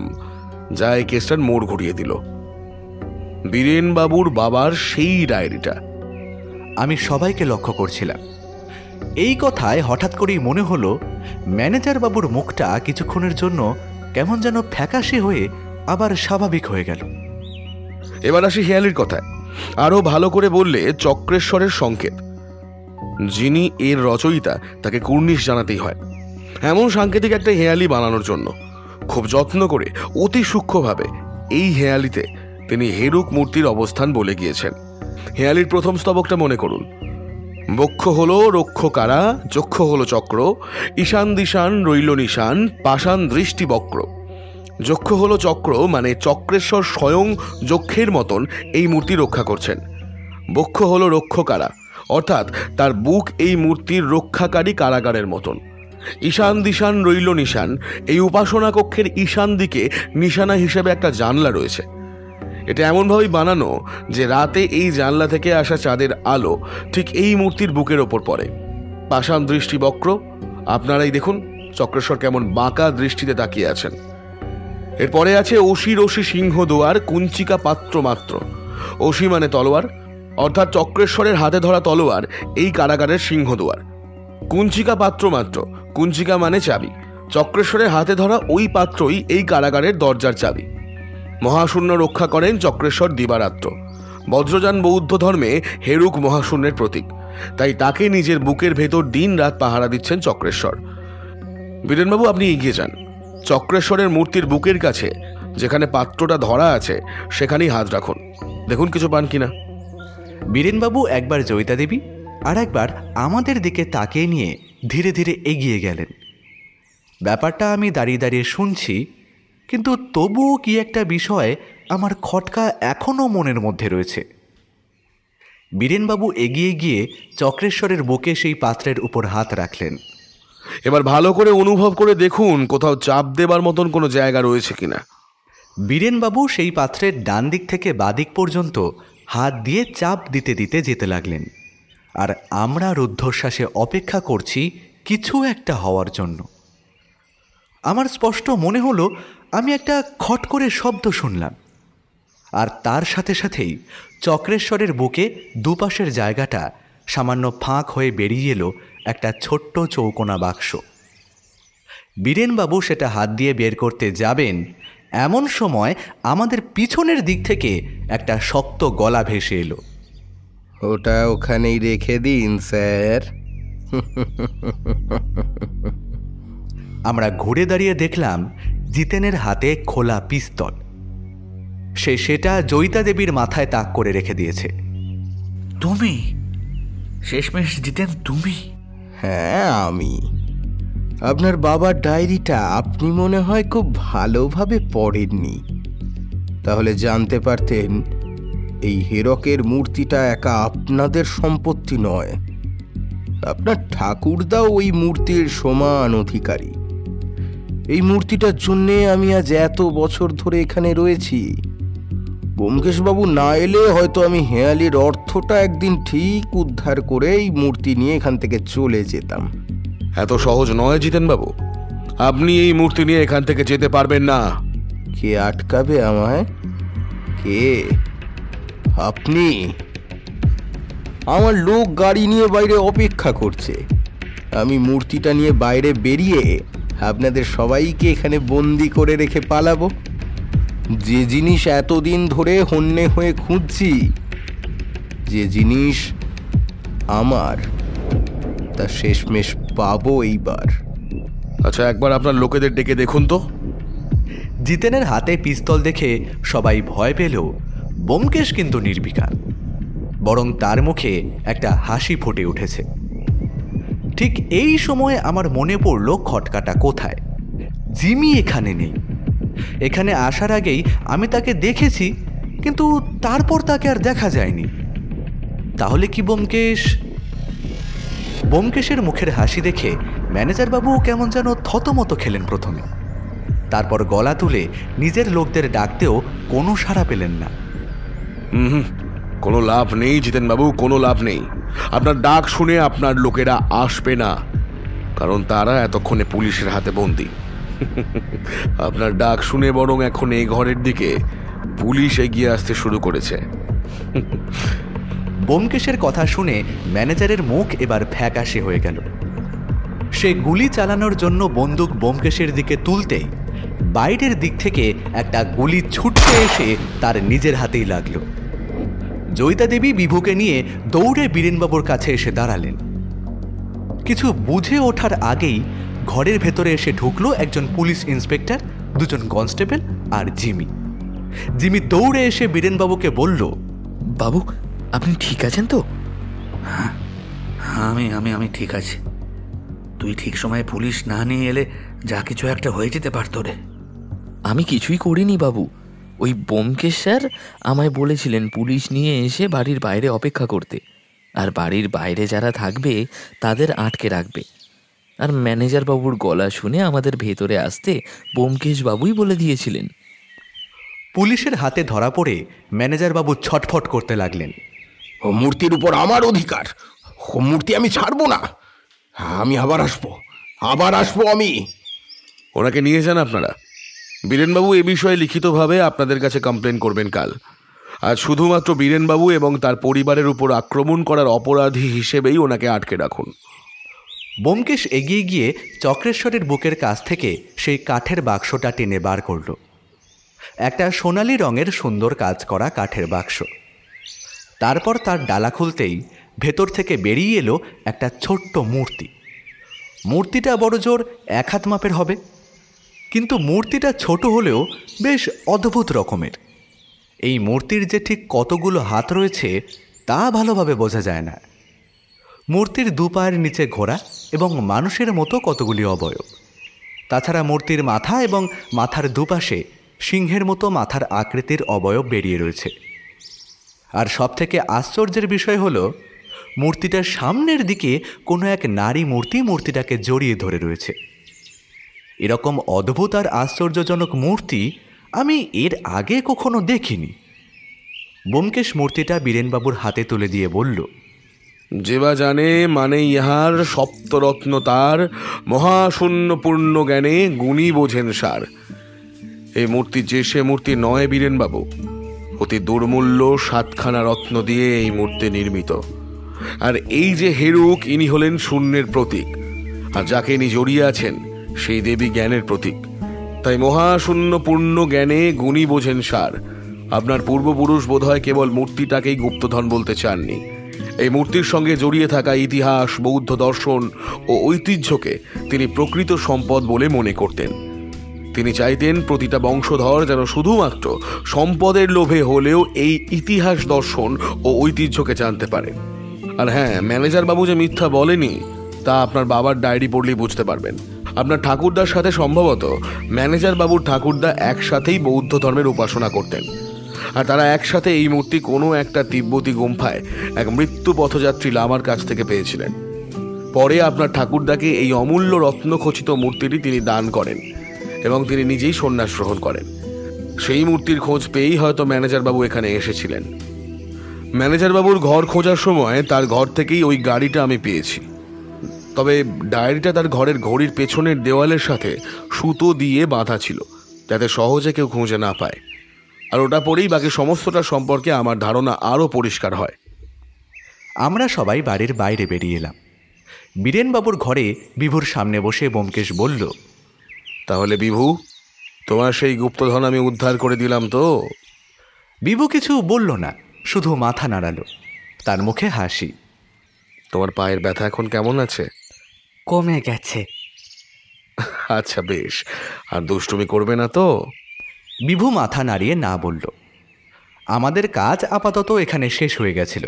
যা এই কেসটার মোড় ঘুরিয়ে দিল। বীরেনবাবুর বাবার সেই ডায়েরিটা। আমি সবাইকে লক্ষ্য করছিলাম। এই কথায় হঠাৎ করেই মনে হলো ম্যানেজার বাবুর মুখটা কিছুক্ষণের জন্য কেমন যেন ফ্যাকাশে হয়ে আবার স্বাভাবিক হয়ে গেল। এবার আসি হেয়ালির কথায়। আরো ভালো করে বললে চক্রেশ্বরের সংকেত। যিনি এর রচয়িতা তাকে কুর্নিশ জানাতেই হয় এমন সাংকেতিক একটা হেয়ালি বানানোর জন্য। খুব যত্ন করে অতি সূক্ষ্মভাবে এই হেয়ালিতে তিনি হেরুক মূর্তির অবস্থান বলে গিয়েছেন। হেয়ালির প্রথম স্তবকটা মনে করুন। বক্ষ হলো রক্ষকারা, চক্ষ হলো চক্র, ঈশান দিশান রইল নিশান, পাষাণ দৃষ্টি বক্র। যক্ষ হলো চক্র, মানে চক্রেশ্বর স্বয়ং যক্ষের মতন এই মূর্তি রক্ষা করছেন। বক্ষ হলো রক্ষকারা, অর্থাৎ তার বুক এই মূর্তির রক্ষাকারী কারাগারের মতন। ঈশান দিশান রইল নিশান, এই উপাসনা কক্ষের ঈশান দিকে নিশানা হিসেবে একটা জানলা রয়েছে। এটা এমনভাবেই বানানো যে রাতে এই জানলা থেকে আসা চাঁদের আলো ঠিক এই মূর্তির বুকের ওপর পড়ে। পাষাণ দৃষ্টি বক্র, আপনারাই দেখুন চক্রেশ্বর কেমন বাঁকা দৃষ্টিতে তাকিয়ে আছেন। এরপরে আছে অসি রশি সিংহ দোয়ার, কুঞ্চিকা পাত্র মাত্র। অসি মানে তলোয়ার, অর্থাৎ চক্রেশ্বরের হাতে ধরা তলোয়ার এই কারাগারের সিংহ দোয়ার। কুঞ্চিকা পাত্র মাত্র, কুঞ্চিকা মানে চাবি, চক্রেশ্বরের হাতে ধরা ওই পাত্রই এই কারাগারের দরজার চাবি। মহাশূন্য রক্ষা করেন চক্রেশ্বর দিবারাত্র। বজ্রযান বৌদ্ধ ধর্মে হেরুক মহাশূন্যের প্রতীক, তাই তাকে নিজের বুকের ভেতর দিন রাত পাহারা দিচ্ছেন চক্রেশ্বর। বীরেনবাবু, আপনি এগিয়ে যান। চক্রেশ্বরের মূর্তির বুকের কাছে যেখানে পাত্রটা ধরা আছে সেখানেই হাত রাখুন, দেখুন কিছু পান কিনা। বীরেনবাবু একবার জয়িতা দেবী আর একবার আমাদের দিকে তাকিয়ে নিয়ে ধীরে ধীরে এগিয়ে গেলেন। ব্যাপারটা আমি দাঁড়িয়ে দাঁড়িয়ে শুনছি, কিন্তু তবুও কি একটা বিষয় আমার খটকা এখনও মনের মধ্যে রয়েছে। বীরেনবাবু এগিয়ে গিয়ে চক্রেশ্বরের বুকে সেই পাত্রের উপর হাত রাখলেন। এবার ভালো করে অনুভব করে দেখুন কোথাও চাপ দেবার মতন কোনো জায়গা রয়েছে কিনা। বীরেনবাবু সেই পাত্রের ডান দিক থেকে বাদিক পর্যন্ত হাত দিয়ে চাপ দিতে দিতে যেতে লাগলেন, আর আমরা রুদ্ধশ্বাসে অপেক্ষা করছি কিছু একটা হওয়ার জন্য। আমার স্পষ্ট মনে হলো আমি একটা খট করে শব্দ শুনলাম, আর তার সাথে সাথেই চক্রেশ্বরের বুকে দুপাশের জায়গাটা সামান্য ফাঁক হয়ে বেরিয়ে এলো একটা ছোট্ট চৌকোনা বাক্স। বীরেনবাবু সেটা হাত দিয়ে বের করতে যাবেন, এমন সময় আমাদের পিছনের দিক থেকে একটা শক্ত গলা ভেসে এলো। ওটা ওখানেই রেখে দিন স্যার। আমরা ঘুরে দাঁড়িয়ে দেখলাম জিতেনের হাতে খোলা পিস্তল। সেটা জয়িতা দেবীর মাথায় তাক করে রেখে দিয়েছে। তুমি শেষমেশ জিতেন? তুমি? হ্যাঁ, আমি। আপনার বাবার ডায়েরিটা আপনি মনে হয় খুব ভালোভাবে পড়েননি, তাহলে জানতে পারতেন এই হীরকের মূর্তিটা একা আপনাদের সম্পত্তি নয়, আপনার ঠাকুরদাও ওই মূর্তির সমান অধিকারী। এই মূর্তিটার জন্যে আমি আজ এত বছর ধরে এখানে রয়েছি। ব্যোমকেশবাবু না এলে হয়তো আমি হেয়ালির অর্থটা একদিন ঠিক উদ্ধার করে এই মূর্তি নিয়ে এখান থেকে চলে যেতাম। এত সহজ নয় জিতেনবাবু, আপনি এই মূর্তি নিয়ে এখান থেকে যেতে পারবেন না। কে আটকাবে আমায়? কে? আপনি? আমার লোক গাড়ি নিয়ে বাইরে অপেক্ষা করছে। আমি মূর্তিটা নিয়ে বাইরে বেরিয়ে আপনাদের সবাইকে এখানে বন্দি করে রেখে পালাবো? যে জিনিস এতদিন ধরে হন্যে হয়ে খুঁজছি, যে জিনিস আমার, তা শেষমেশ পাবো এইবার। আচ্ছা, একবার আপনার লোকেদের ডেকে দেখুন তো। জিতেনের হাতে পিস্তল দেখে সবাই ভয় পেলেও ব্যোমকেশ কিন্তু নির্বিকার, বরং তার মুখে একটা হাসি ফুটে উঠেছে। ঠিক এই সময় আমার মনে পড়ল খটকাটা কোথায়। জিমি এখানে নেই। এখানে আসার আগেই আমি তাকে দেখেছি, কিন্তু তারপর তাকে আর দেখা যায়নি। তাহলে কি ব্যোমকেশের মুখের হাসি দেখে ম্যানেজার বাবু কেমন যেন থতমত খেলেন প্রথমে, তারপর গলা তুলে নিজের লোকদের ডাকতেও কোনো সাড়া পেলেন না। কোনো লাভ নেই জিতেনবাবু, কোনো লাভ নেই। আপনার ডাক শুনে আপনার লোকেরা আসবে না, কারণ তারা এতক্ষণে পুলিশের হাতে বন্দী। আপনার ডাক শুনে বরং এখন এই ঘরের দিকে পুলিশ এগিয়ে আসতে শুরু করেছে। ব্যোমকেশের কথা শুনে ম্যানেজারের মুখ এবার ফ্যাকাশে হয়ে গেল। সে গুলি চালানোর জন্য বন্দুক ব্যোমকেশের দিকে তুলতেই বাইরের দিক থেকে একটা গুলি ছুটতে এসে তার নিজের হাতেই লাগলো। জয়িতা দেবী বিভুকে নিয়ে দৌড়ে বীরেনবাবুর কাছে এসে দাঁড়ালেন। কিছু বুঝে ওঠার আগেই ঘরের ভেতরে এসে ঢুকলো একজন পুলিশ ইন্সপেক্টর, দুজন কনস্টেবল আর জিমি দৌড়ে এসে বীরেনবাবুকে বলল, বাবু আপনি ঠিক আছেন তো? হ্যাঁ, আমি ঠিক আছি। তুই ঠিক সময়ে পুলিশ না নিয়ে এলে যা কিছু একটা হয়ে যেতে পারতো রে। আমি কিছুই করিনি বাবু। ওই ব্যোমকেশ স্যার আমায় বলেছিলেন পুলিশ নিয়ে এসে বাড়ির বাইরে অপেক্ষা করতে, আর বাড়ির বাইরে যারা থাকবে তাদের আটকে রাখবে। আর ম্যানেজার বাবুর গলা শুনে আমাদের ভেতরে আসতে ব্যোমকেশ বাবুই বলে দিয়েছিলেন। পুলিশের হাতে ধরা পড়ে ম্যানেজার বাবু ছটফট করতে লাগলেন। ও মূর্তির উপর আমার অধিকার, ও মূর্তি আমি ছাড়বো না। আমি আবার আসবো আমি। ওনাকে নিয়ে যান আপনারা। বীরেনবাবু এ বিষয়ে লিখিতভাবে আপনাদের কাছে কমপ্লেন করবেন কাল। আজ শুধুমাত্র বীরেনবাবু এবং তার পরিবারের উপর আক্রমণ করার অপরাধী হিসেবেই ওনাকে আটকে রাখুন। ব্যোমকেশ এগিয়ে গিয়ে চক্রেশ্বরের বুকের কাছ থেকে সেই কাঠের বাক্সটা টেনে বার করল। একটা সোনালি রঙের সুন্দর কাজ করা কাঠের বাক্স। তারপর তার ডালা খুলতেই ভেতর থেকে বেরিয়ে এলো একটা ছোট্ট মূর্তি। মূর্তিটা বড় জোর 1 হাত মাপের হবে, কিন্তু মূর্তিটা ছোট হলেও বেশ অদ্ভুত রকমের। এই মূর্তির যে ঠিক কতগুলো হাত রয়েছে তা ভালোভাবে বোঝা যায় না। মূর্তির 2 পায়ের নিচে ঘোড়া এবং মানুষের মতো কতগুলি অবয়ব। তাছাড়া মূর্তির মাথা এবং মাথার দুপাশে সিংহের মতো মাথার আকৃতির অবয়ব বেরিয়ে রয়েছে। আর সবথেকে আশ্চর্যের বিষয় হলো মূর্তিটার সামনের দিকে কোনো এক নারী মূর্তিটাকে জড়িয়ে ধরে রয়েছে। এরকম অদ্ভুত আর আশ্চর্যজনক মূর্তি আমি এর আগে কখনো দেখিনি। ব্যোমকেশ মূর্তিটা বীরেনবাবুর হাতে তুলে দিয়ে বলল, যেবা জানে মানে ইহার সপ্তরত্ন তার, মহাশূন্য পূর্ণ জ্ঞানে গুণী বোঝেন সার। এই মূর্তি যে সে মূর্তি নয় বীরেনবাবু, অতি দুর্মূল্য 7খানা রত্ন দিয়ে এই মূর্তি নির্মিত। আর এই যে হেরুক, ইনি হলেন শূন্যের প্রতীক, আর যাকে ইনি জড়িয়ে আছেন সেই দেবী জ্ঞানের প্রতীক। তাই মহাশূন্য পূর্ণ জ্ঞানে গুণী বোঝেন সার। আপনার পূর্বপুরুষ বোধহয় কেবল মূর্তিটাকেই গুপ্তধন বলতে চাননি, এই মূর্তির সঙ্গে জড়িয়ে থাকা ইতিহাস, বৌদ্ধ দর্শন ও ঐতিহ্যকে তিনি প্রকৃত সম্পদ বলে মনে করতেন। তিনি চাইতেন প্রতিটা বংশধর যেন শুধুমাত্র সম্পদের লোভে হলেও এই ইতিহাস, দর্শন ও ঐতিহ্যকে জানতে পারে। আর হ্যাঁ, ম্যানেজার বাবু যে মিথ্যা বলেনি তা আপনার বাবার ডায়েরি পড়লেই বুঝতে পারবেন। আপনার ঠাকুরদার সাথে সম্ভবত ম্যানেজার বাবুর ঠাকুরদা একসাথেই বৌদ্ধ ধর্মের উপাসনা করতেন, আর তারা একসাথে এই মূর্তি কোনো একটা তিব্বতী গুম্ফায় এক মৃত্যু পথযাত্রী লামার কাছ থেকে পেয়েছিলেন। পরে আপনার ঠাকুরদাকে এই অমূল্য রত্নখচিত মূর্তিটি তিনি দান করেন এবং তিনি নিজেই সন্ন্যাস গ্রহণ করেন। সেই মূর্তির খোঁজ পেয়েই হয়তো ম্যানেজার বাবু এখানে এসেছিলেন। ম্যানেজার বাবুর ঘর খোঁজার সময় তার ঘর থেকেই ওই গাড়িটা আমি পেয়েছি। তবে ডায়েরিটা তার ঘরের ঘড়ির পেছনের দেওয়ালের সাথে সুতো দিয়ে বাঁধা ছিল, যাতে সহজে কেউ খুঁজে না পায়। আর ওটা পরেই বাকি সমস্তটা সম্পর্কে আমার ধারণা আরও পরিষ্কার হয়। আমরা সবাই বাড়ির বাইরে বেরিয়ে এলাম। বীরেনবাবুর ঘরে বিভুর সামনে বসে ব্যোমকেশ বলল, তাহলে বিভু, তোমার সেই গুপ্তধন আমি উদ্ধার করে দিলাম তো? বিভু কিছু বলল না, শুধু মাথা নাড়ালো। তার মুখে হাসি। তোমার পায়ের ব্যথা এখন কেমন আছে? কমে গেছে। আচ্ছা বেশ, আর দুষ্টুমি করবে না তো? বিভু মাথা নাড়িয়ে না বলল। আমাদের কাজ আপাতত এখানে শেষ হয়ে গেছিল।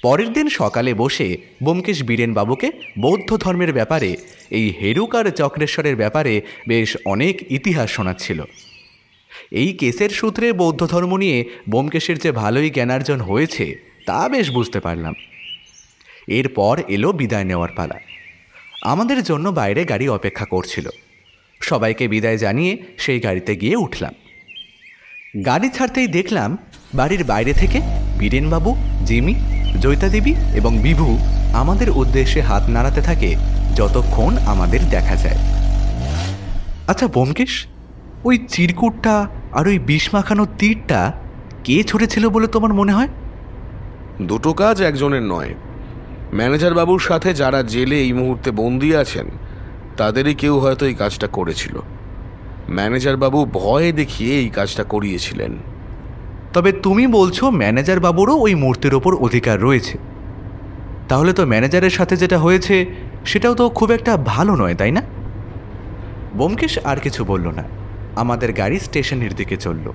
পরের দিন সকালে বসে ব্যোমকেশ বীরেনবাবুকে বৌদ্ধ ধর্মের ব্যাপারে, এই হেরুক আর চক্রেশ্বরের ব্যাপারে বেশ অনেক ইতিহাস শোনাচ্ছিল। এই কেসের সূত্রে বৌদ্ধ ধর্ম নিয়ে ব্যোমকেশের যে ভালোই জ্ঞানার্জন হয়েছে তা বেশ বুঝতে পারলাম। এরপর এলো বিদায় নেওয়ার পালা। আমাদের জন্য বাইরে গাড়ি অপেক্ষা করছিল। সবাইকে বিদায় জানিয়ে সেই গাড়িতে গিয়ে উঠলাম। গাড়ি ছাড়তেই দেখলাম বাড়ির বাইরে থেকে বীরেনবাবু, জিমি, জয়িতা দেবী এবং বিভু আমাদের উদ্দেশ্যে হাত নাড়াতে থাকে যতক্ষণ আমাদের দেখা যায়। আচ্ছা ব্যোমকেশ, ওই চিরকুটটা আর ওই বিষ মাখানো তীরটা কে ছুঁড়েছিল বলে তোমার মনে হয়? দুটো কাজ একজনের নয়। ম্যানেজার বাবুর সাথে যারা জেলে এই মুহূর্তে বন্দি আছেন তাদেরই কেউ হয়তো এই কাজটা করেছিল। ম্যানেজার বাবু ভয় দেখিয়ে এই কাজটা করিয়েছিলেন। তবে তুমি বলছো ম্যানেজার বাবুরও ওই মূর্তির ওপর অধিকার রয়েছে। তাহলে তো ম্যানেজারের সাথে যেটা হয়েছে সেটাও তো খুব একটা ভালো নয়, তাই না? ব্যোমকেশ আর কিছু বলল না। আমাদের গাড়ি স্টেশনের দিকে চলল।